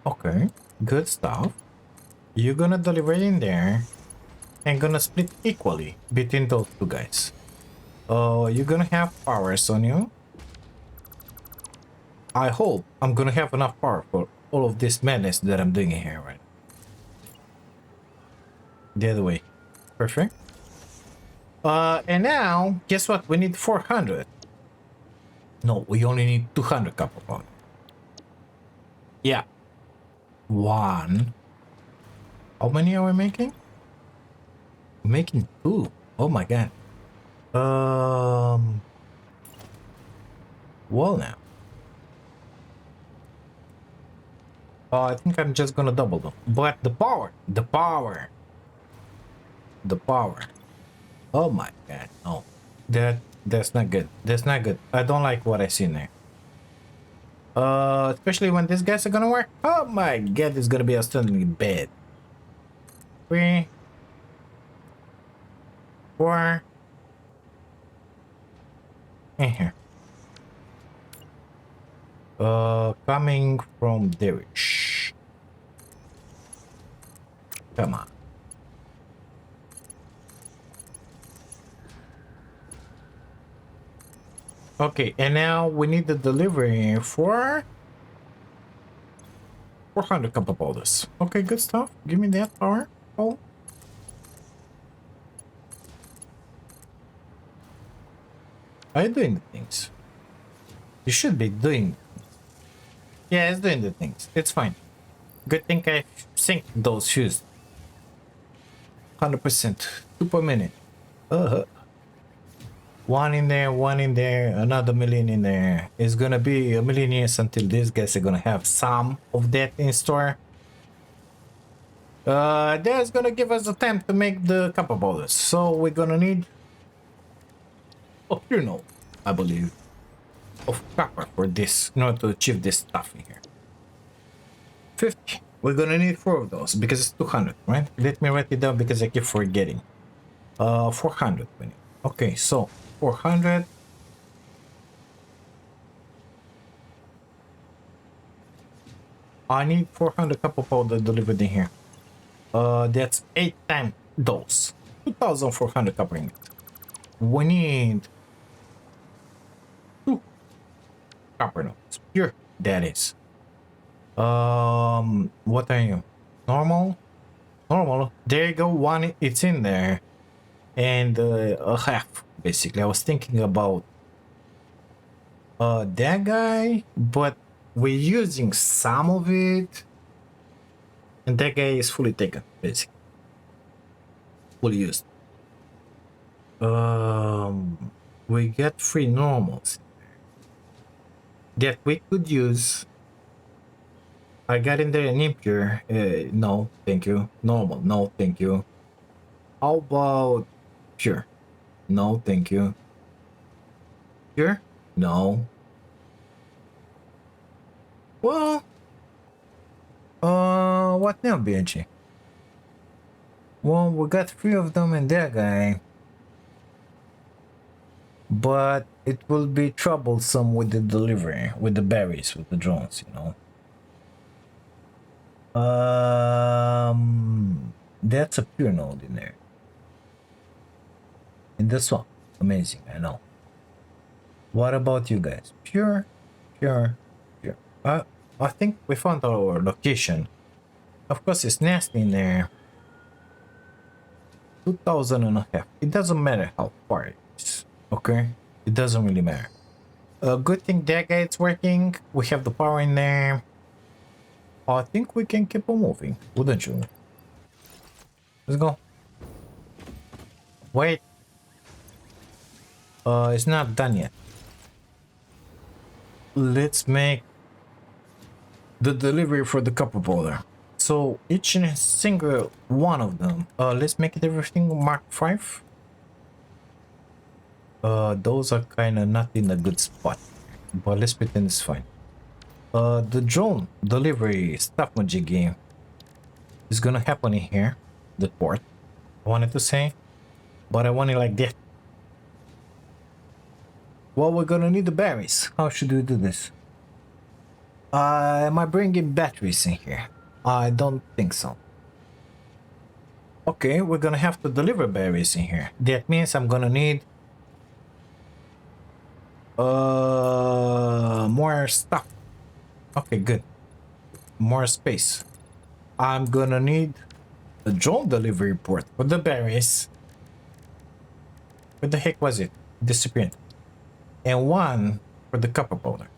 Okay, good stuff. You're gonna deliver in there and gonna split equally between those 2 guys. You're gonna have powers on you. I hope I'm gonna have enough power for all of this madness that I'm doing here, right? The other way. Perfect. And now, guess what? We need 400. No, we only need 200 copper power. Yeah. 1. How many are we making? We're making 2. Oh my god. Well now. I think I'm just gonna double them. But the power. Oh my god, no. That's not good. That's not good. I don't like what I see in there. Especially when these guys are gonna work. Oh my god, it's gonna be outstandingly bad. 3, 4, in here. Coming from Derish. Come on. Okay, and now we need the delivery for 400 copper boulders. Okay, good stuff. Give me that power. Oh. Are you doing the things? You should be doing. Yeah, it's doing the things. It's fine. Good thing I sync those shoes. 100%. 2 per minute. One in there, another million in there. It's gonna be a million years until these guys are gonna have some of that in store. That's gonna give us the time to make the copper boulders. So we're gonna need, I believe, of copper for this in order to achieve this stuff in here. 50. We're gonna need 4 of those because it's 200, right? Let me write it down because I keep forgetting. 400 we need. Okay, so 400. I need 400 copper powder delivered in here. That's 8 times those. 2,400 copper ingots. We need 2 copper nodes. Pure, that is. What are you? Normal? Normal. There you go. 1, it's in there. And a half, basically. I was thinking about that guy, but we're using some of it. And that guy is fully taken, basically. Fully used. We got 3 normals that we could use. I got in there an impure. No, thank you. Normal. No, thank you. How about pure? No, thank you. Pure? No. Well, what now, BG? Well, we got 3 of them in that guy. But it will be troublesome with the delivery, with the berries, with the drones, you know. That's a pure node in there. And this one, amazing, I know. What about you guys? Pure, pure, pure. I think we found our location. Of course, it's nasty in there. 2,000 and a half. It doesn't matter how far it is. Okay? It doesn't really matter. Good thing that gate's working. We have the power in there. I think we can keep on moving, wouldn't you? Let's go. Wait. It's not done yet. Let's make the delivery for the copper boiler. So each and single one of them. Let's make it everything Mark 5. Those are kind of not in a good spot, but let's pretend it's fine. The drone delivery stuff magic game is gonna happen in here. The port, I wanted to say, but I want it like that. Well, we're gonna need the batteries. How should we do this? Am I bringing batteries in here? I don't think so. Okay, we're gonna have to deliver batteries in here. That means I'm gonna need more stuff. Okay, good. More space. I'm gonna need a drone delivery port for the batteries. Where the heck was it? Disappeared. And one for the copper boiler,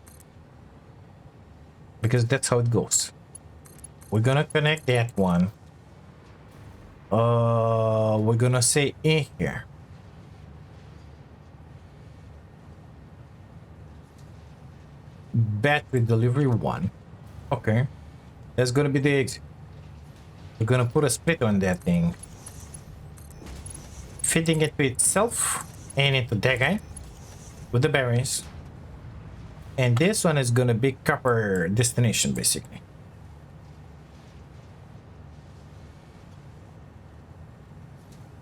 because that's how it goes. We're gonna connect that one. We're gonna say in here. Battery delivery 1. Okay. That's gonna be the exit. We're gonna put a split on that thing. Fitting it to itself and into that guy with the batteries. And this one is gonna be copper destination basically.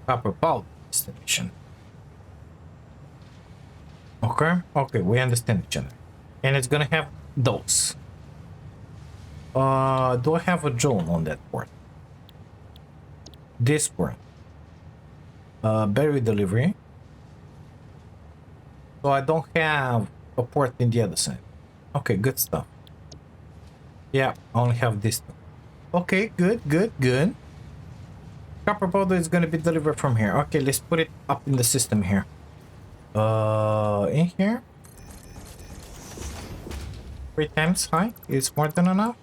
Copper pulp destination. Okay, okay, we understand each other. And it's gonna have those. Do I have a drone on that port? This port. Battery delivery. So I don't have a port in the other side. Okay, good stuff. Yeah, I only have this. Okay, good, good, good. Copper powder is gonna be delivered from here. Okay, let's put it up in the system here. In here. 3 times high is more than enough.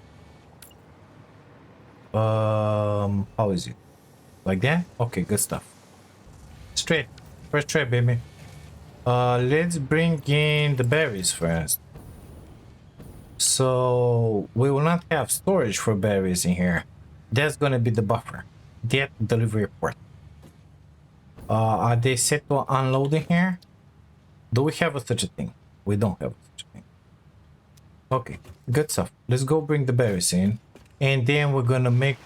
How is it? Like that? Okay, good stuff. Straight. First try, baby. Let's bring in the berries first. So we will not have storage for berries in here. That's gonna be the buffer. That delivery port. Are they set to unload in here? Do we have such a thing? We don't have such a thing. Okay, good stuff. Let's go bring the berries in, and then we're gonna make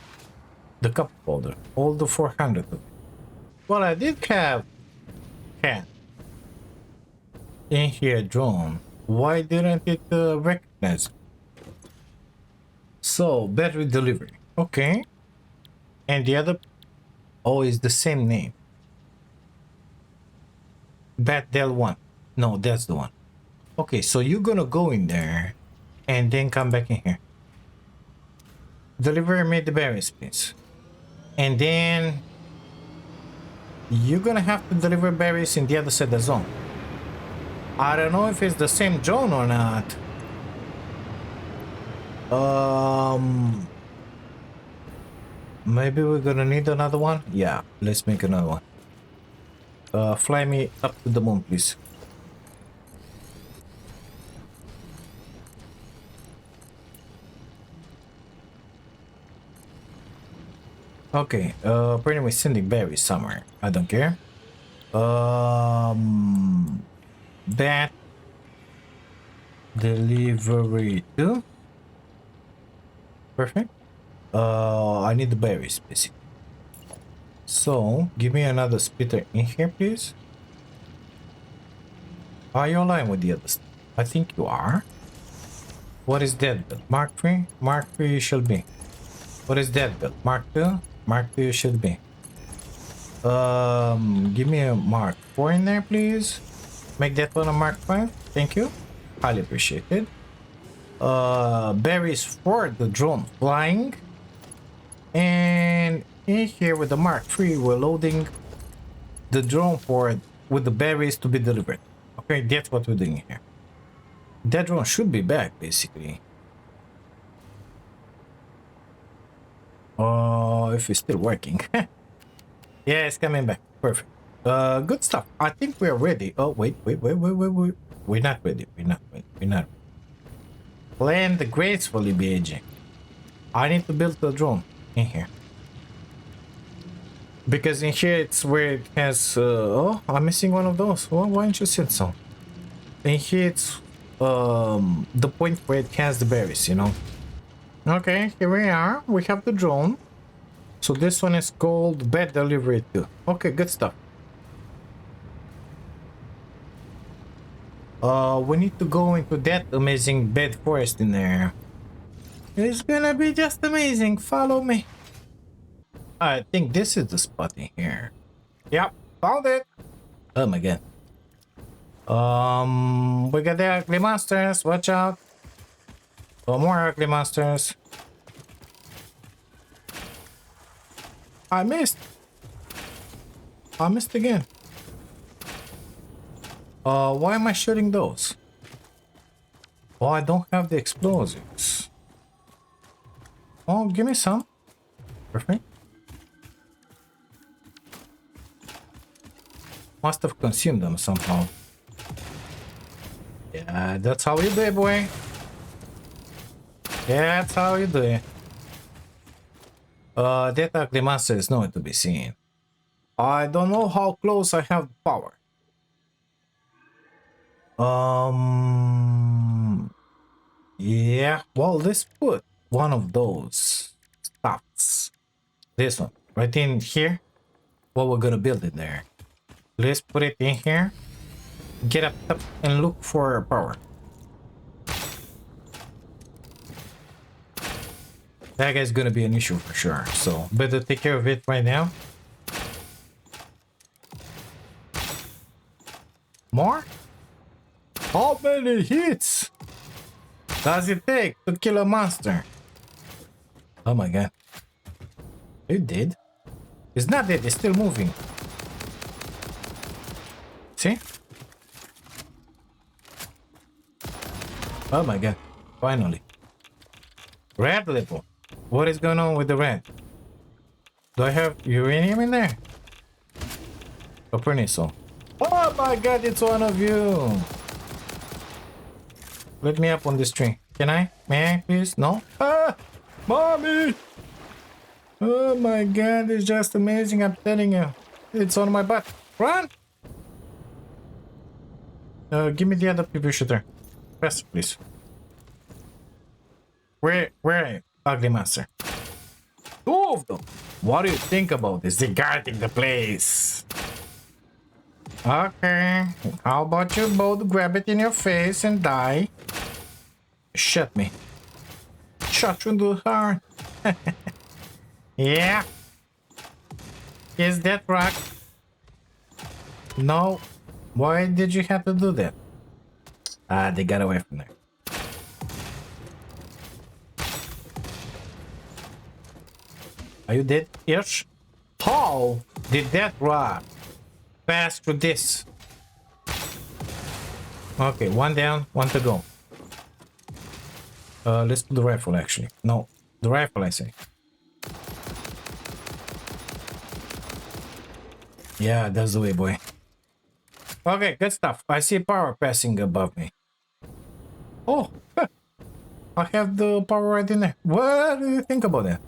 the cup holder. All the 400 of it. Well, I did have cat in here drone. Why didn't it recognize? So battery delivery. Okay. And the other, oh, is the same name. Batdel 1. No, that's the one. Okay, so you're gonna go in there and then come back in here. Deliver me the berries, please. And then you're gonna have to deliver berries in the other side of the zone. I don't know if it's the same zone or not. Maybe we're gonna need another one. Yeah, let's make another one. Fly me up to the moon, please. Okay, pretty much sending berries somewhere. I don't care. Bat delivery 2. Perfect. I need the berries basically. So give me another splitter in here, please. Are you aligned with the others? I think you are. What is that build? Mark 3? Mark 3 should be. What is that build? Mark 2? Mark 2 should be. Give me a Mark 4 in there, please. Make that one a Mark 5. Thank you. Highly appreciated. Berries for the drone flying. And in here with the Mark III, we're loading the drone port with the berries to be delivered. Okay, that's what we're doing here. That drone should be back, basically. If it's still working. Yeah, it's coming back. Perfect. Good stuff. I think we're ready. Oh, wait. We're not ready. We're not ready. We're not. Land gracefully, BAG. I need to build the drone in here. Because in here it's where it has... oh, I'm missing one of those. Well, why don't you said so? In here it's the point where it has the berries, you know? Okay, here we are. We have the drone. So this one is called Bed Delivery 2. Okay, good stuff. We need to go into that amazing bed forest in there. It's gonna be just amazing. Follow me. I think this is the spot in here. Yep, found it. Oh my god. We got the ugly monsters. Watch out. Oh, more ugly monsters. I missed. I missed again. Why am I shooting those? Oh, I don't have the explosives. Oh, give me some. Perfect. Must have consumed them somehow. Yeah, that's how you do it, boy. That's how you do it. That ugly monster is nowhere to be seen. I don't know how close I have the power. Yeah, well, let's put one of those stuffs. This one, right in here. What we're gonna build in there. Let's put it in here. Get up top and look for power. That guy's gonna be an issue for sure, so better take care of it right now. More? How many hits does it take to kill a monster? Oh my god. You did? It's not dead, it's still moving. See? Oh my god. Finally. Red level. What is going on with the red? Do I have uranium in there? Copernicus. Oh my god, it's one of you. Let me up on this tree. Can I? May I, please? No? Ah! Mommy! Oh my god, it's just amazing, I'm telling you. It's on my butt. Run! Give me the other people shooter. Faster, please. Where are you, ugly monster? Two of them! What do you think about this? They're guarding the place. Okay, how about you both grab it in your face and die? Shot me. Shot you in the heart. Yeah. Is that rock? No. Why did you have to do that? Ah, they got away from there. Are you dead? Yes. How did that rock pass through this? Okay, one down, one to go. Let's do the rifle actually. No, the rifle I say. Yeah, that's the way, boy. Okay, good stuff. I see power passing above me. Oh, I have the power right in there. What do you think about that?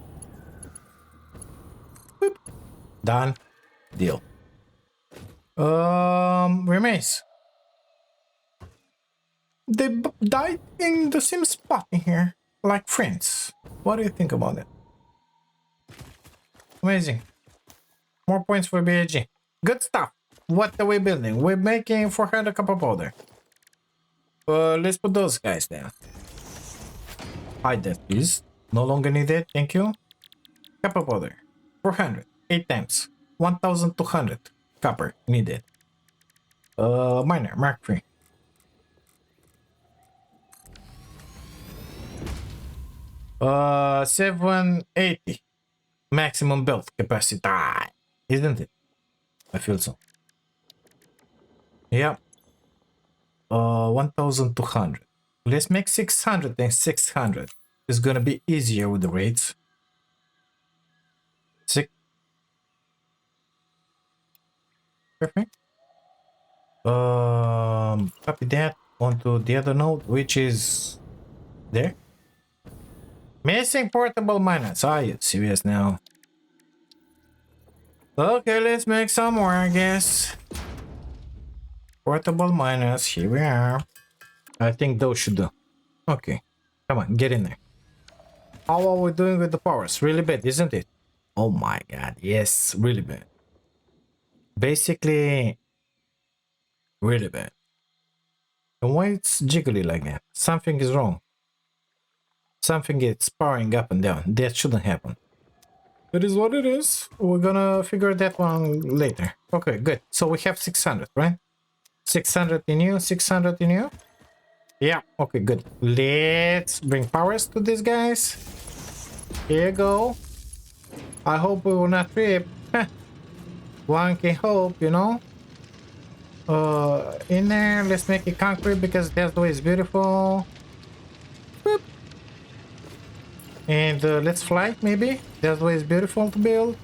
Boop. Done. Deal. Remains. They died in the same spot in here, like friends. What do you think about it? Amazing. More points for BAG. Good stuff. What are we building? We're making 400 copper powder. Let's put those guys there. Hide that, please. No longer needed. Thank you. Copper powder. 400. 8 times. 1,200 copper needed. Miner. Mark III. $780. maximum build capacity, isn't it? I feel so. Yep. 1200. Let's make 600 and 600. It's gonna be easier with the rates. Six. Perfect. Copy that onto the other node, which is there. Missing portable miners. Are you serious now? Okay, let's make some more, I guess. Portable miners, here we are. I think those should do. Okay, come on, get in there. How are we doing with the powers? Really bad, isn't it? Oh my god, yes, really bad. Basically, really bad. And why it's jiggly like that? Something is wrong. Something is powering up and down. That shouldn't happen. It is what it is. We're gonna figure that one later. Okay, good. So we have 600, right? 600 in you, 600 in you. Yeah, okay, good. Let's bring powers to these guys. Here you go. I hope we will not trip. One can hope, you know. In there, let's make it concrete because that way is beautiful. Boop. And let's fly, maybe. That way is beautiful to build.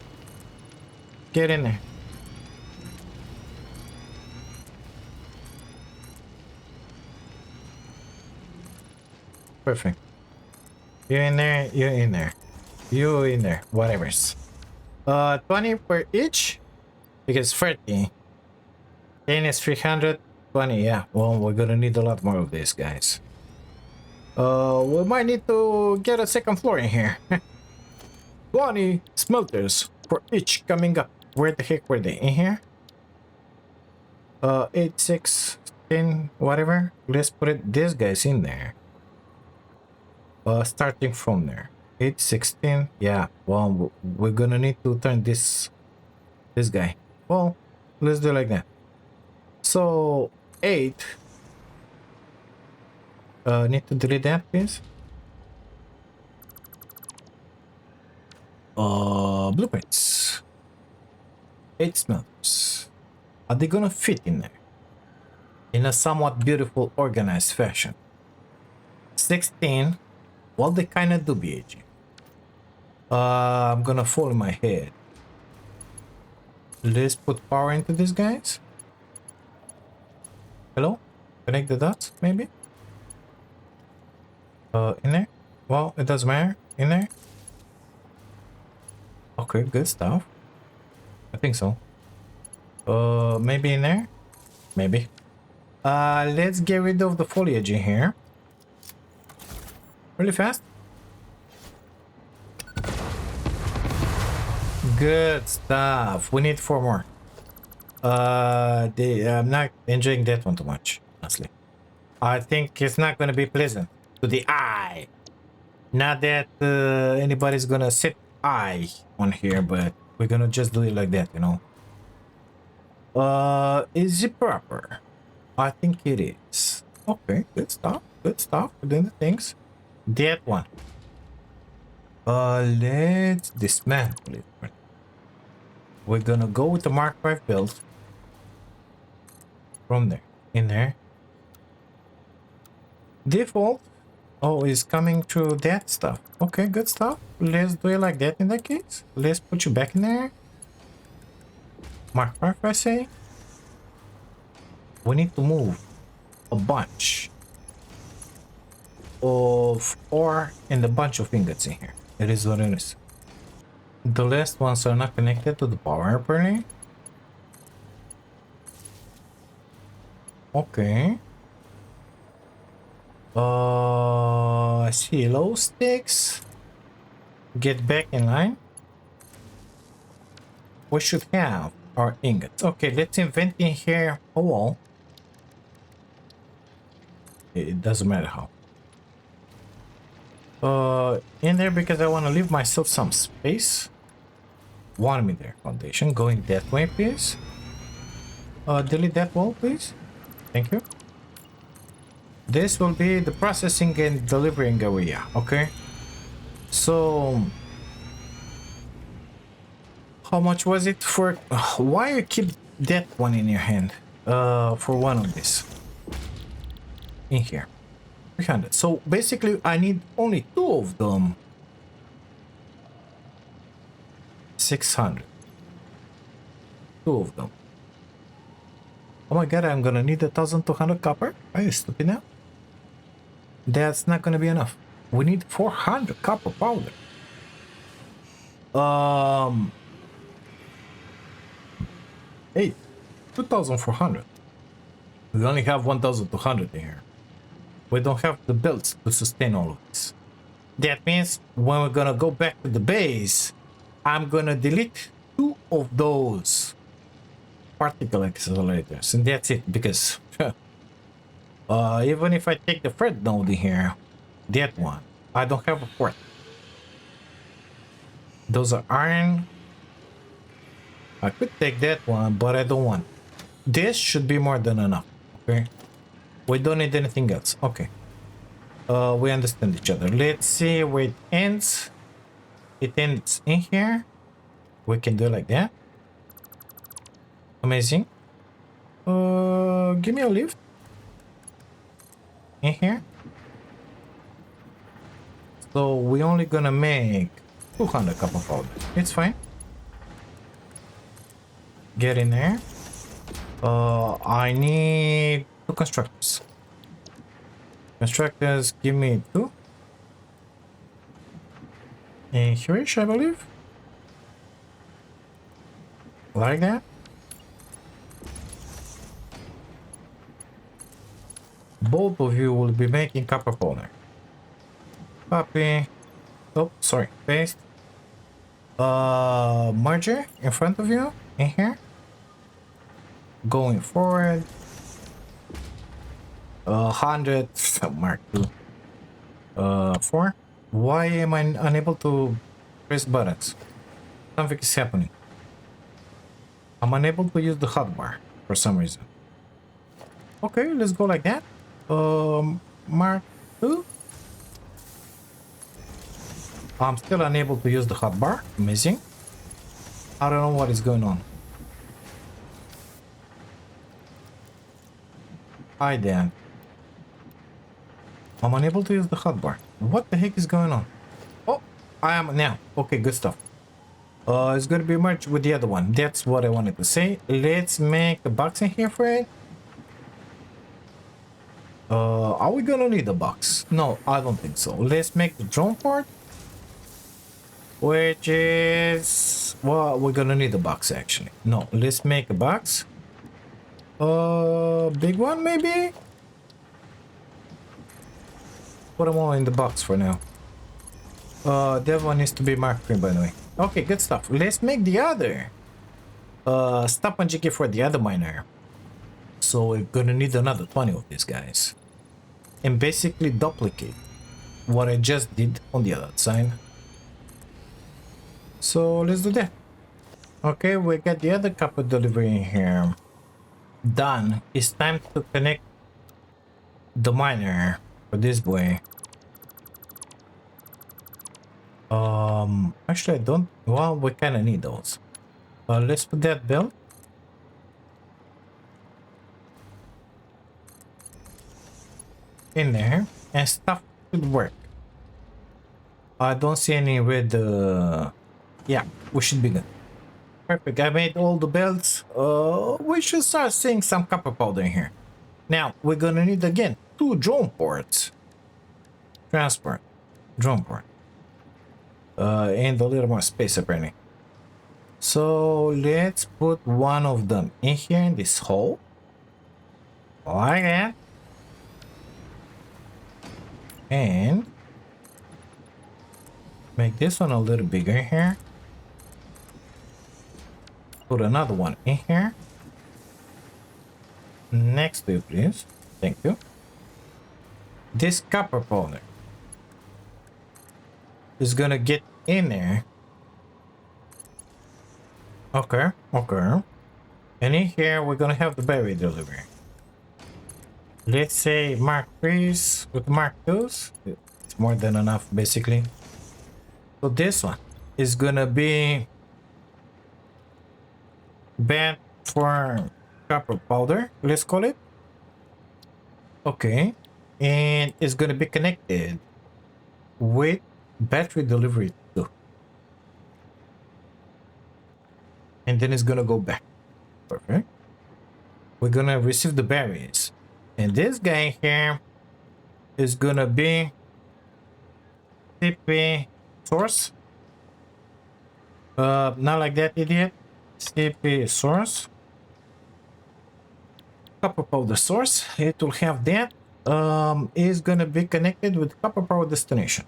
Get in there. Perfect. You in there, you in there. You in there, whatever's. 20 per each? Because 30. 10 is 320, yeah. Well, we're gonna need a lot more of these guys. We might need to get a second floor in here. 20 smelters for each coming up. Where the heck were they? In here? 8, 6, 10, whatever. Let's put it, these guys in there. Starting from there. 8, 16. Yeah, well, we're gonna need to turn this guy. Well, let's do like that. So, 8. Need to delete that, please. Blueprints. 8 smelters. Are they gonna fit in there? In a somewhat beautiful, organized fashion. 16. Well, they kinda do, BAG. I'm gonna fall in my head. Let's put power into these guys. Hello? Connect the dots, maybe? In there? Well, it doesn't matter. In there? Okay, good stuff. I think so. Maybe in there? Maybe. Let's get rid of the foliage in here. Really fast. Good stuff. We need 4 more. I'm not enjoying that one too much, honestly. I think it's not gonna be pleasant to the eye. Not that anybody's gonna set eye on here, but we're gonna just do it like that, you know. Is it proper? I think it is. Okay, good stuff. Good stuff. Within the things. That one. Let's dismantle it. We're gonna go with the Mark V build. From there. In there. Default. Oh, is coming through that stuff. Okay, good stuff. Let's do it like that in that case. Let's put you back in there. Mark V, I say. We need to move a bunch of ore and a bunch of ingots in here. It is what it is. The last ones are not connected to the power apparently. Okay. Silo sticks. Get back in line. We should have our ingots. Okay, let's invent in here a wall. It doesn't matter how. In there because I want to leave myself some space. 1 meter foundation going that way, please. Delete that wall, please. Thank you. This will be the processing and delivering area, okay? So How much was it for? Why you keep that one in your hand? For one of this. In here. 300. So basically I need only two of them. 600. Two of them. Oh my god, I'm gonna need 1,200 copper? Are you stupid now? That's not gonna be enough. We need 400 copper powder. Hey, 2,400. We only have 1,200 in here. We don't have the belts to sustain all of this. That means when we're gonna go back to the base, I'm gonna delete two of those particle accelerators, and that's it. Because even if I take the thread node in here, that one, I don't have a port. Those are iron. I could take that one, but I don't want. This should be more than enough. Okay, we don't need anything else. Okay, we understand each other. Let's see where it ends. It ends in here. We can do it like that. Amazing. Give me a lift in here. So we only gonna make 200 copper powder. It's fine. Get in there. I need two constructors. Constructors, give me two. And here-ish, I believe. Like that. Both of you will be making copper powder. Copy. Oh, sorry. Paste. Merger in front of you. In here. Going forward. 100. Mark 2. 4. Why am I unable to press buttons? Something is happening. I'm unable to use the hotbar for some reason. Okay, let's go like that. Mark 2. I'm still unable to use the hotbar. Amazing. I don't know what is going on. Hi, Dan. I'm unable to use the hotbar. What the heck is going on? Oh, I am now. Okay, good stuff. It's going to be merged with the other one. That's what I wanted to say. Let's make a box in here for it. Are we gonna need a box? No, I don't think so. Let's make the drone port. Which is... well, we're gonna need a box actually. No, let's make a box. Big one maybe? Put them all in the box for now. That one needs to be marked green, by the way. Okay, good stuff. Let's make the other stop and jiggy for the other miner. So we're gonna need another 20 of these guys. And basically duplicate what I just did on the other side. So let's do that. Okay, we got the other copper delivery in here. Done. It's time to connect the miner for this boy. Actually I don't, well, we kind of need those. Let's put that belt. In there, and stuff should work. I don't see any red. Yeah, we should be good. Perfect. I made all the belts. We should start seeing some copper powder in here. Now we're gonna need again 2 drone ports. Transport, drone port, and a little more space apparently. So let's put one of them in here in this hole, like that. And make this one a little bigger here. Put another one in here. Next to you, please. Thank you. This copper powder is gonna get in there. Okay, okay. And in here, we're gonna have the berry delivery. Let's say Mark 3s with Mark 2s. It's more than enough, basically. So this one is gonna be band for copper powder, let's call it. Okay. And it's gonna be connected with battery delivery too. And then it's gonna go back. Perfect. We're gonna receive the berries. And this guy here is gonna be CP source. Not like that, idiot. CP source. Copper powder source. It will have that. Is gonna be connected with copper power destination.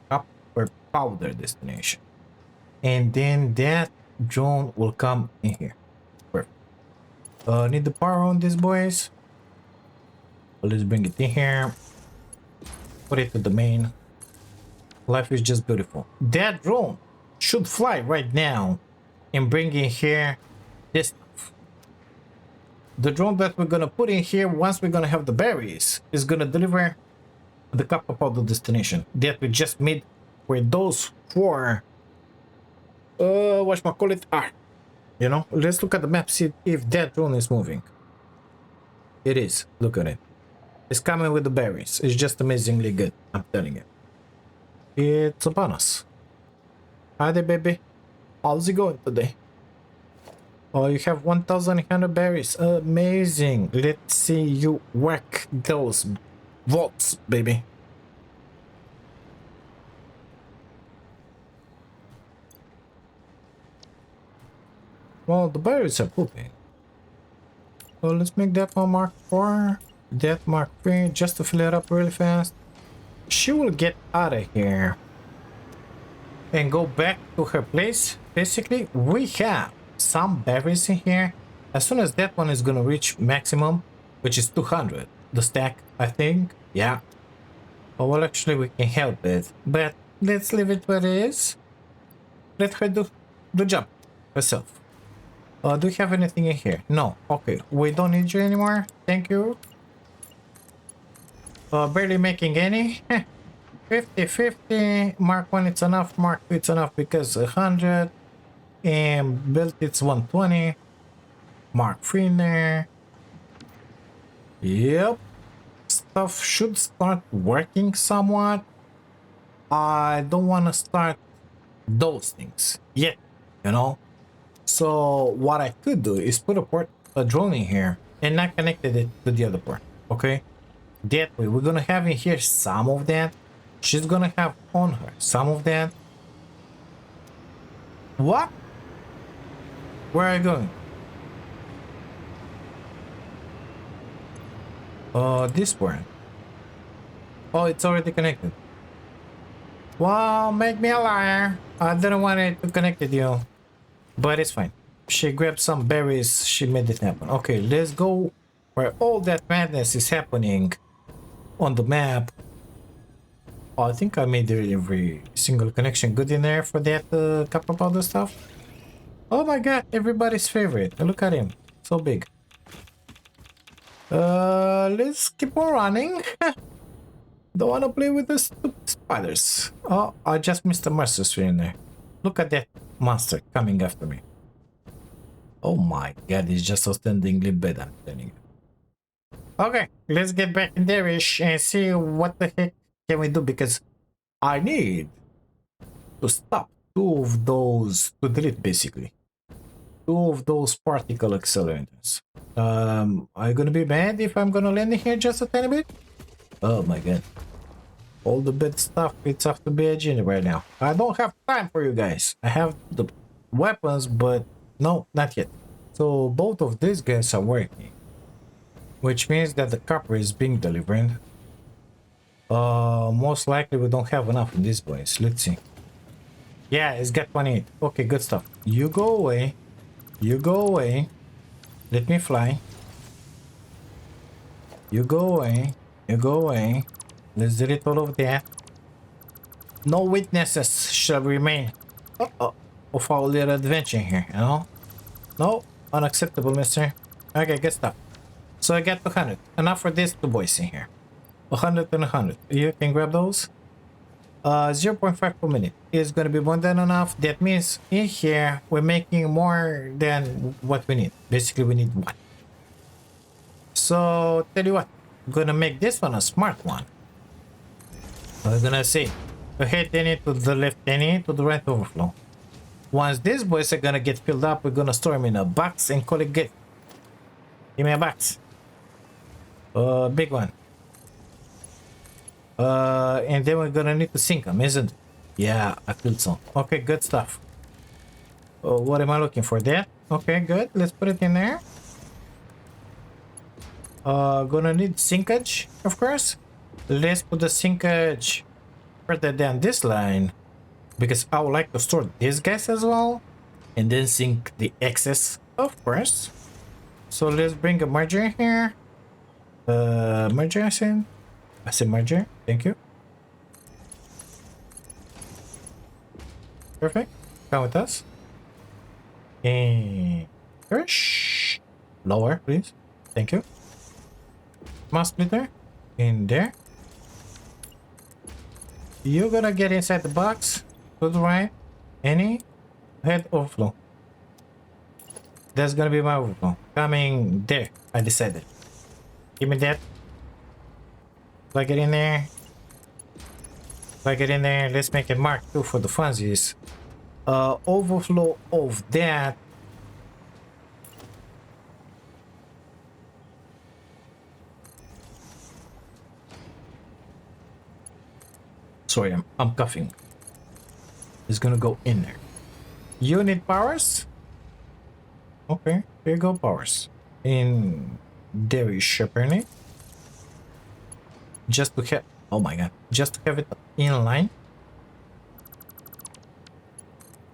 Copper powder destination. And then that drone will come in here. Perfect. Need the power on these boys. Let's bring it in here. Put it to the main. Life is just beautiful. That drone should fly right now and bring in here this stuff. The drone that we're gonna put in here once we're gonna have the berries is gonna deliver the copper powder destination that we just made for those four whatchamacallit are. You know, let's look at the map, see if that drone is moving. It is. Look at it. It's coming with the berries. It's just amazingly good, I'm telling you. It's a bonus. Hi there, baby. How's it going today? Oh, you have 1,100 berries. Amazing. Let's see you work those vaults, baby. Well, the berries are pooping. So let's make that one Mark 4. That Mark 3, just to fill it up really fast. She will get out of here and go back to her place. Basically, we have some berries in here. As soon as that one is gonna reach maximum, which is 200, the stack, I think. Yeah. Oh, well, actually, we can help it, but let's leave it where it is. Let her do the job herself. Do we have anything in here? No. Okay, we don't need you anymore. Thank you. Barely making any. 50-50. Mark 1 it's enough. Mark 2 it's enough because 100. And built it's 120. Mark 3 in there. Yep. Stuff should start working somewhat. I don't want to start those things yet, you know. So what I could do is put a drone in here and not connected it to the other port. Okay. That way we're gonna have in here some of that. She's gonna have on her some of that. What? Where are you going? This one. Oh, it's already connected. Well, make me a liar. I didn't want it to connect with you. But it's fine. She grabbed some berries. She made it happen. Okay, let's go where all that madness is happening on the map. Oh, I think I made every single connection good in there for that copper powder stuff. Oh my god, everybody's favorite. Look at him. So big. Let's keep on running. Don't want to play with the stupid spiders. Oh, I just missed a monster sphere in there. Look at that monster coming after me. Oh my god, it's just outstandingly bad, I'm telling you. Okay, let's get back in there-ish and see what the heck can we do, because I need to stop two of those, to delete basically. Two of those particle accelerators. Are you gonna be mad if I'm gonna land in here just a tiny bit? Oh my god. All the bad stuff, it's have to be a genie right now. I don't have time for you guys. I have the weapons, but no, not yet. So both of these guys are working, which means that the copper is being delivered. Most likely we don't have enough in this place. Let's see. Yeah, it's got 28. Okay, good stuff. You go away. You go away. Let me fly. You go away. You go away. Let's delete all of that. No witnesses shall remain of our little adventure here, you know? No, unacceptable, mister. Okay, good stuff. So I got 200. Enough for these two boys in here. 100 and 100. You can grab those. 0.5 per minute is going to be more than enough. That means in here we're making more than what we need. Basically we need one. So tell you what, I'm gonna make this one a smart one. We're gonna say ahead any, to the left any, to the right overflow. Once these boys are gonna get filled up, we're gonna store them in a box and call it good. Give me a box. Big one. And then we're gonna need to sink them, isn't it? Yeah, I feel so. Okay, good stuff. What am I looking for? That? Okay, good. Let's put it in there. Gonna need sinkage, of course. Let's put the sinkage further down this line, because I would like to store this gas as well, and then sink the excess, of course. So let's bring a merger here. Merger, I said merger. Thank you. Perfect. Come with us. And push. Lower, please. Thank you. Mass splitter in there. You're gonna get inside the box to the right. Any head overflow. That's gonna be my overflow. Coming there. I decided. Give me that. Plug it in there. Plug it in there. Let's make it Mark II for the funsies. Overflow of that. Sorry, I'm coughing. It's gonna go in there. Unit powers. Okay, here you go, powers. In there is shepherding. Just to have, oh my god, just to have it in line.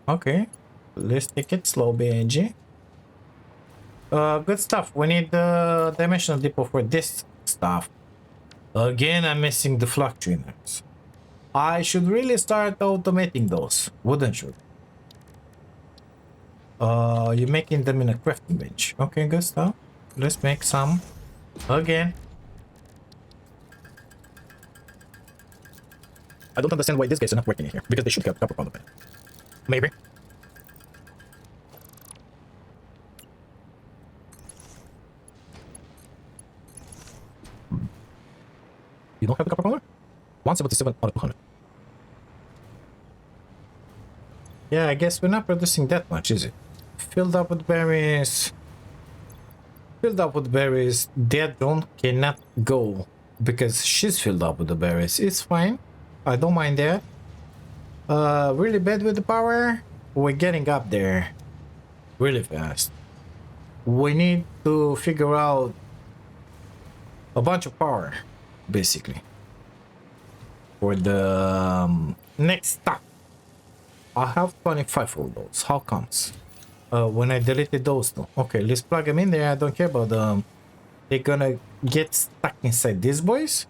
Okay, let's take it slow, BNG. Good stuff. We need the dimensional depot for this stuff. Again, I'm missing the fluctuators. I should really start automating those, wouldn't you? You're making them in a crafting bench. Okay, good stuff. Let's make some again. I don't understand why these guys are not working in here, because they should have copper powder. Maybe. You don't have the copper powder? 177 out of 200. Yeah, I guess we're not producing that much, is it? Filled up with berries. Filled up with berries. That drone cannot go because she's filled up with the berries. It's fine. I don't mind that. Really bad with the power. We're getting up there really fast. We need to figure out a bunch of power, basically, for the next stop. I have 25 of those. How comes? When I deleted those though. Okay, let's plug them in there. I don't care about them. They're gonna get stuck inside these boys.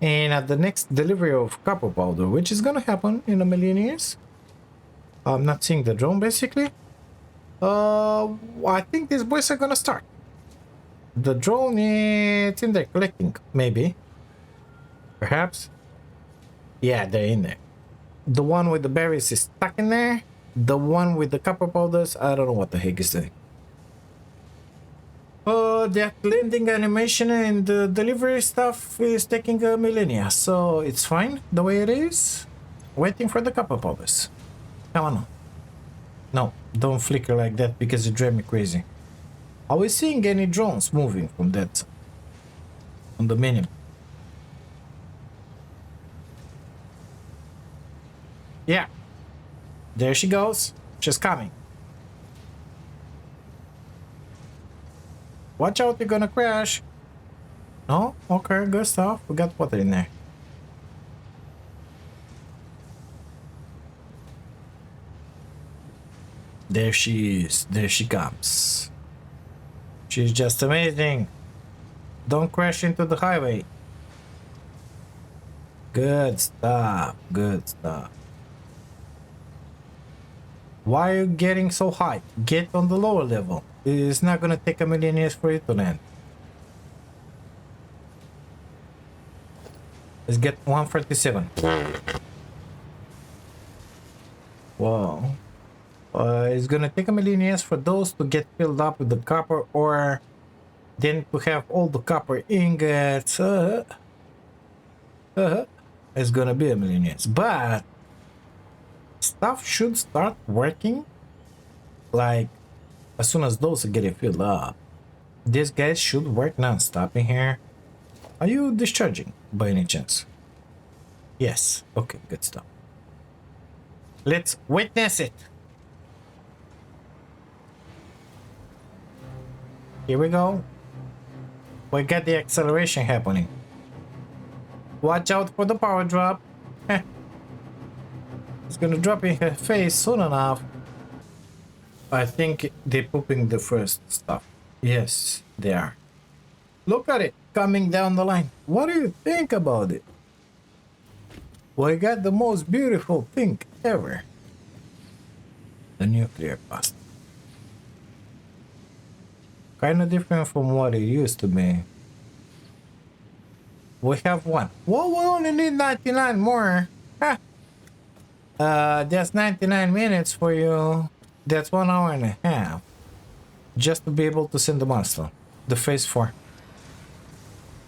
And at the next delivery of copper powder, which is gonna happen in a million years. I'm not seeing the drone basically. I think these boys are gonna start. The drone is in there collecting, maybe. Perhaps. Yeah, they're in there. The one with the berries is stuck in there. The one with the copper powders, I don't know what the heck is doing. The landing animation and the delivery stuff is taking a millennia, so it's fine the way it is. Waiting for the copper powders. Come on. No, don't flicker like that because it drives me crazy. Are we seeing any drones moving from that side? On the menu? Yeah. There she goes. She's coming. Watch out, you're gonna crash. No? Okay, good stuff. We got water in there. There she is. There she comes. She's just amazing. Don't crash into the highway. Good stuff. Good stuff. Why are you getting so high? Get on the lower level. It's not gonna take a million years for you to land. Let's get 147. Wow. It's gonna take a million years for those to get filled up with the copper, or then to have all the copper ingots. It's gonna be a million years, but stuff should start working like as soon as those are getting filled up. These guys should work non-stop in here. Are you discharging by any chance? Yes. Okay, good stuff. Let's witness it. Here we go. We got the acceleration happening. Watch out for the power drop. It's gonna drop in her face soon enough. I think they're pooping the first stuff. Yes, they are. Look at it coming down the line. What do you think about it? We got the most beautiful thing ever. The nuclear pasta. Kind of different from what it used to be. We have one. Well, we only need 99 more. Ha! That's 99 minutes for you. That's 1 hour and a half. Just to be able to send the monster. The phase 4.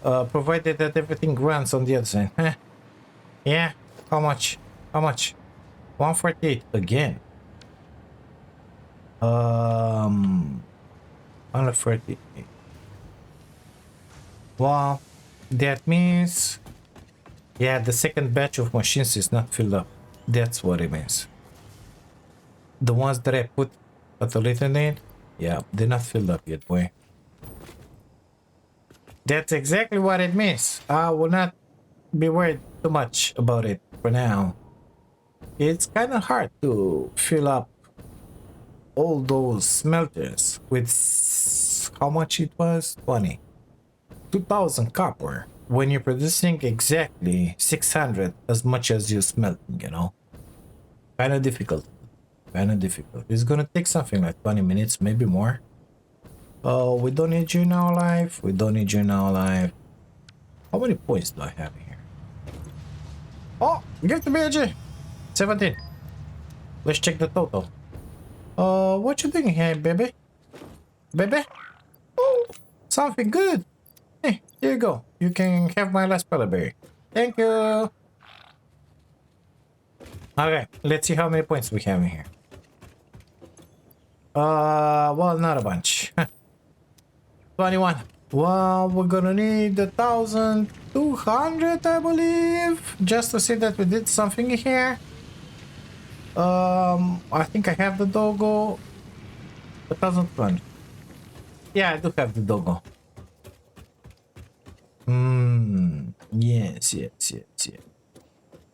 Provided that everything runs on the other side. Huh? Yeah. How much? How much? 148 again. 148. Well, that means, yeah, the second batch of machines is not filled up. That's what it means. The ones that I put at the later date, yeah, they're not filled up yet, boy. That's exactly what it means. I will not be worried too much about it for now. It's kind of hard to fill up all those smelters with how much it was? 2,000 copper when you're producing exactly 600 as much as you're smelting, you know. Kind of difficult. It's gonna take something like 20 minutes, maybe more. We don't need you in our life. How many points do I have here? Oh, give to me, AJ. 17. Let's check the total. What you doing here, baby? Oh, something good. Hey, here you go. You can have my last berry. Thank you. Okay, let's see how many points we have in here. Well, not a bunch. 21. Well, we're gonna need 1,200, I believe, just to see that we did something here. I think I have the doggo. 1,000. Yeah, I do have the doggo. Yes.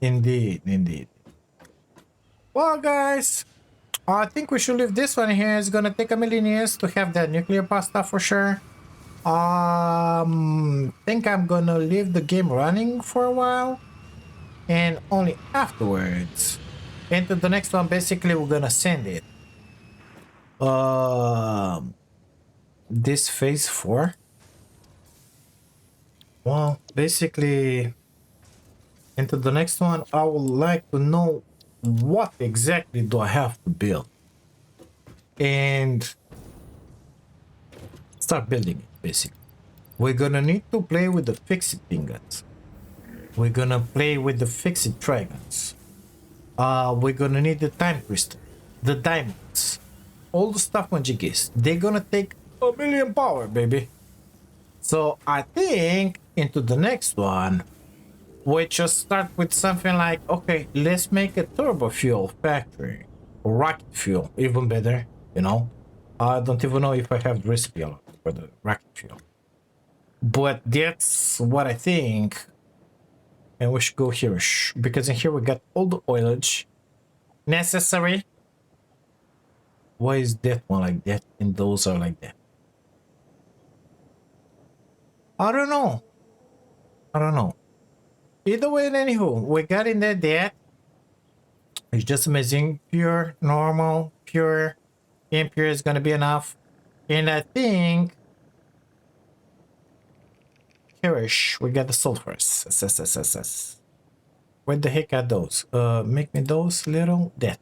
Indeed. Well, guys, I think we should leave this one here. It's gonna take a million years to have that nuclear pasta for sure. Think I'm gonna leave the game running for a while, and only afterwards into the next one. Basically, we're gonna send it. This phase 4. Well, basically, into the next one, I would like to know what exactly do I have to build, and start building it. Basically, we're gonna need to play with the fixed ingots. We're gonna play with the fixed dragons. We're gonna need the time crystal, the diamonds, all the stuff Majigis. They're gonna take a million power, baby. So I think into the next one, we just start with something like, okay, let's make a turbo fuel factory, or rocket fuel, even better. You know, I don't even know if I have the recipe for the rocket fuel, but that's what I think. And we should go here, because in here we got all the oilage necessary. Why is that one like that and those are like that? I don't know. Either way, anywho, we got in there that. It's just amazing. Pure, normal, pure, impure is gonna be enough. And I think Hirish, we got the sulfurs. Where the heck are those? Make me those little that.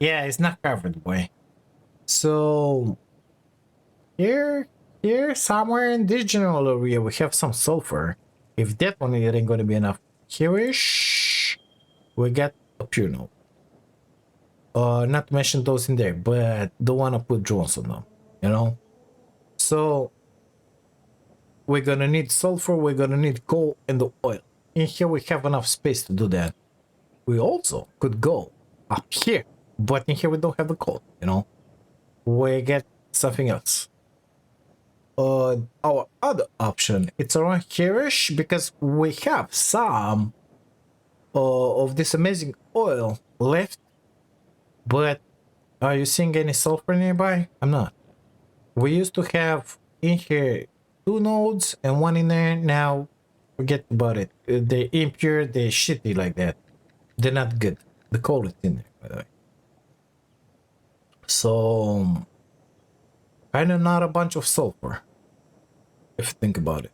Yeah, it's not covered, boy. So here somewhere in this general area we have some sulfur. If that one it ain't gonna be enough. Here-ish, we got a pure node. Not to mention those in there, but don't wanna put drones on them, you know? So we're gonna need sulfur, we're gonna need coal and the oil. In here we have enough space to do that. We also could go up here, but in here we don't have the coal, you know? We get something else. Our other option, it's around here-ish because we have some of this amazing oil left, but are you seeing any sulfur nearby? I'm not. We used to have in here 2 nodes and 1 in there. Now forget about it. They're impure, they're shitty like that. They're not good. The coal is in there, by the way. So kind of not a bunch of sulfur, if you think about it.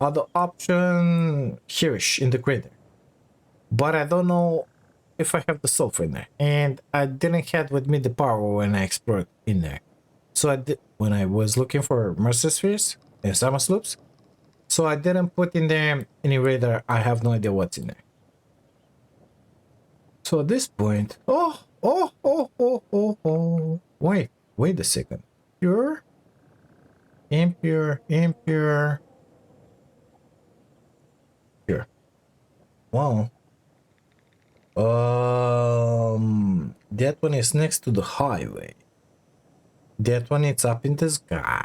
Other option here-ish in the crater, but I don't know if I have the sulfur in there, and I didn't have with me the power when I explored in there. So I did when I was looking for mercer spheres and summer slopes. So I didn't put in there any radar. I have no idea what's in there. So at this point, oh, wait a second. Pure, impure, impure, pure. Wow. That one is next to the highway. That one is up in the sky.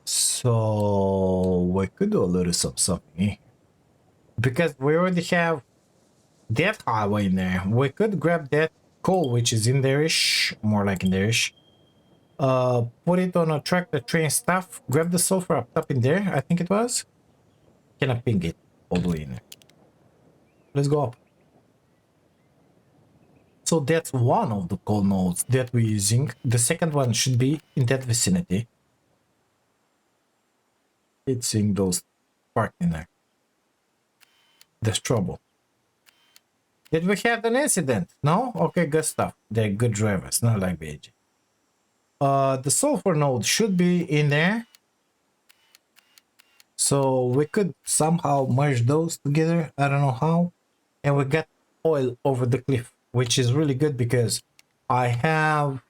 So we could do a little something here. Because we already have that highway in there. We could grab that coal which is in there-ish, more like in there-ish. Put it on a tractor train stuff. Grab the sulfur up in there, I think it was. Can I ping it all the way in there? Let's go up. So that's one of the coal nodes that we're using. The second one should be in that vicinity. It's seeing those parked in there. There's trouble. Did we have an incident? No? Okay, good stuff. They're good drivers, not like BG. The sulfur node should be in there. So we could somehow merge those together. I don't know how. And we got oil over the cliff, which is really good because I have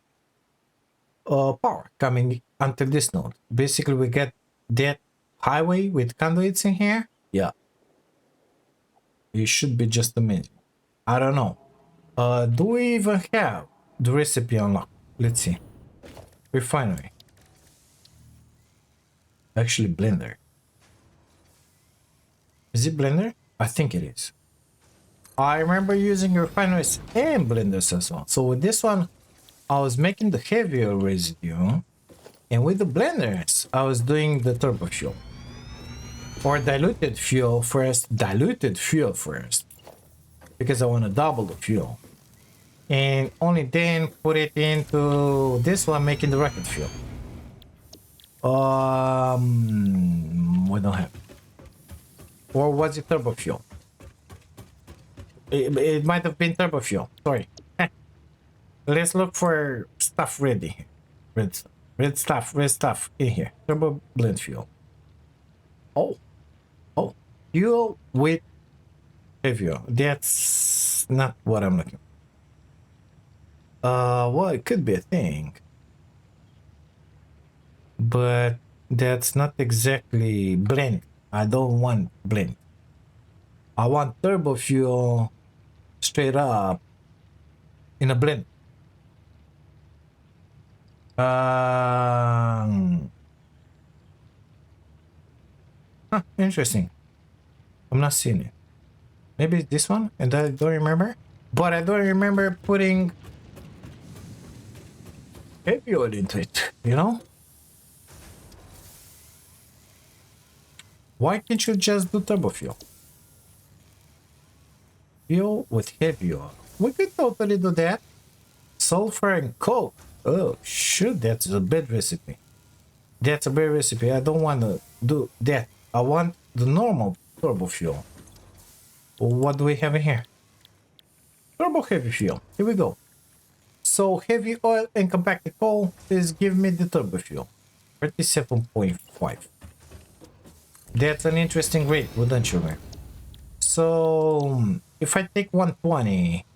power coming until this node. Basically, we get that highway with conduits in here. Yeah. It should be just amazing. I don't know. Do we even have the recipe unlocked? Let's see. Refinery. Actually, blender. Is it blender? I think it is. I remember using refineries and blenders as well. So with this one, I was making the heavier residue. And with the blenders, I was doing the turbo fuel. Or diluted fuel first. Diluted fuel first. Because I want to double the fuel. And only then put it into this one, making the rocket fuel. We don't have. Or was it turbo fuel? It might have been turbo fuel. Sorry. Let's look for stuff ready. Red stuff in here. Turbo blend fuel. Oh. Fuel with fuel. That's not what I'm looking for. Well, it could be a thing. But that's not exactly blend. I don't want blend. I want turbo fuel straight up in a blend. Interesting. I'm not seeing it. Maybe it's this one, and I don't remember. But I don't remember putting heavy oil into it, you know? Why can't you just do turbo fuel? Fuel with heavy oil. We could totally do that. Sulfur and coke. Oh, shoot, that's a bad recipe. That's a bad recipe. I don't want to do that. I want the normal turbo fuel. What do we have in here? turbo heavy fuel. Here we go. So heavy oil and compacted coal is giving me the turbo fuel. 37.5. That's an interesting rate, wouldn't you? So if I take 120,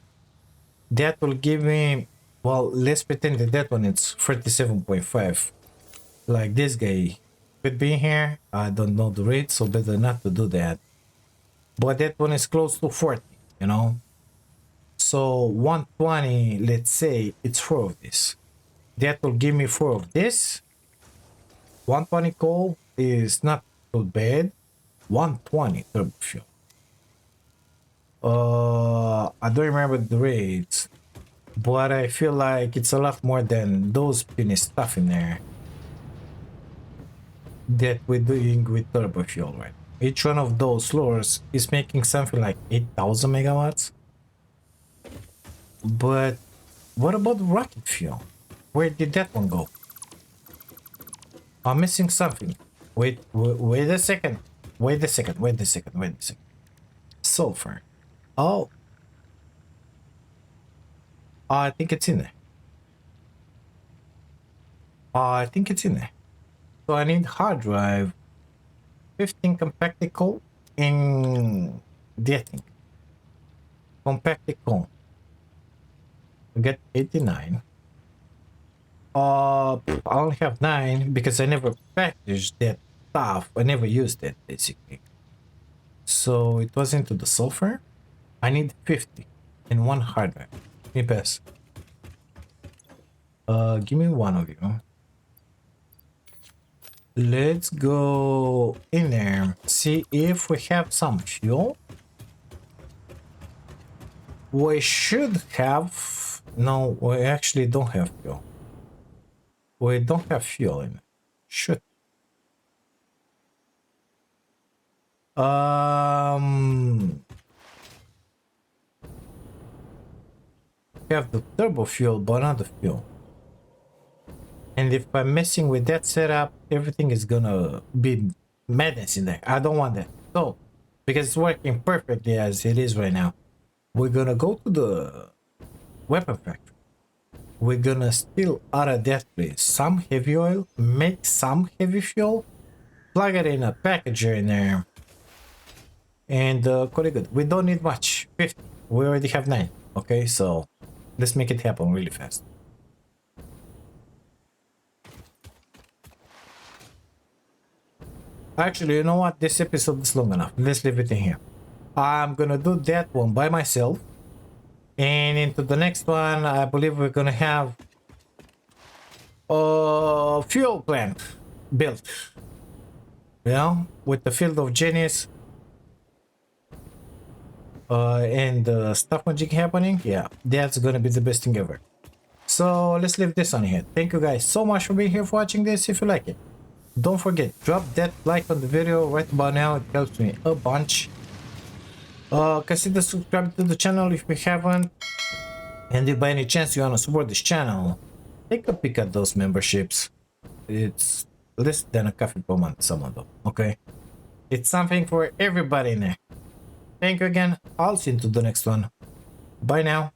that will give me, well, let's pretend that that one is 37.5. Like this guy could be here. I don't know the rate, so better not to do that. But that one is close to 40, you know. So 120, let's say it's 4 of this. That will give me 4 of this. 120 coal is not too bad. 120 turbo fuel. I don't remember the rates, but I feel like it's a lot more than those puny stuff in there that we're doing with turbo fuel, right? Each one of those floors is making something like 8,000 megawatts. But what about rocket fuel? Where did that one go? I'm missing something. Wait a second. Wait a second. Sulfur. Oh. I think it's in there. So I need hard drive, 15 compacted coal in the thing. Compacted coal. We get 89. I only have 9 because I never packaged that stuff. I never used it basically. So it was into the sulfur. I need 50 and 1 hard drive. Give me pass. Give me one of you. Let's go in there. See if we have some fuel. We should have. No, we actually don't have fuel. We don't have fuel in it. Should. We have the turbo fuel, but not the fuel. And if I'm messing with that setup, everything is gonna be madness in there. I don't want that. So, because it's working perfectly as it is right now, we're gonna go to the weapon factory. We're gonna steal out of that place some heavy oil, make some heavy fuel, plug it in a packager in there, and call it good. We don't need much. 50. We already have 9. Okay, so let's make it happen really fast. Actually, you know what? This episode is long enough. Let's leave it in here. I'm gonna do that one by myself. And into the next one, I believe we're gonna have a fuel plant built. You know, with the field of genius and stuff magic happening. Yeah, that's gonna be the best thing ever. So let's leave this on here. Thank you guys so much for being here, for watching this. If you like it, don't forget, drop that like on the video right about now. It helps me a bunch. Consider subscribing to the channel if you haven't. And if by any chance you want to support this channel, take a peek at those memberships. It's less than a coffee per month, some of them, okay? It's something for everybody in there. Thank you again. I'll see you to the next one. Bye now.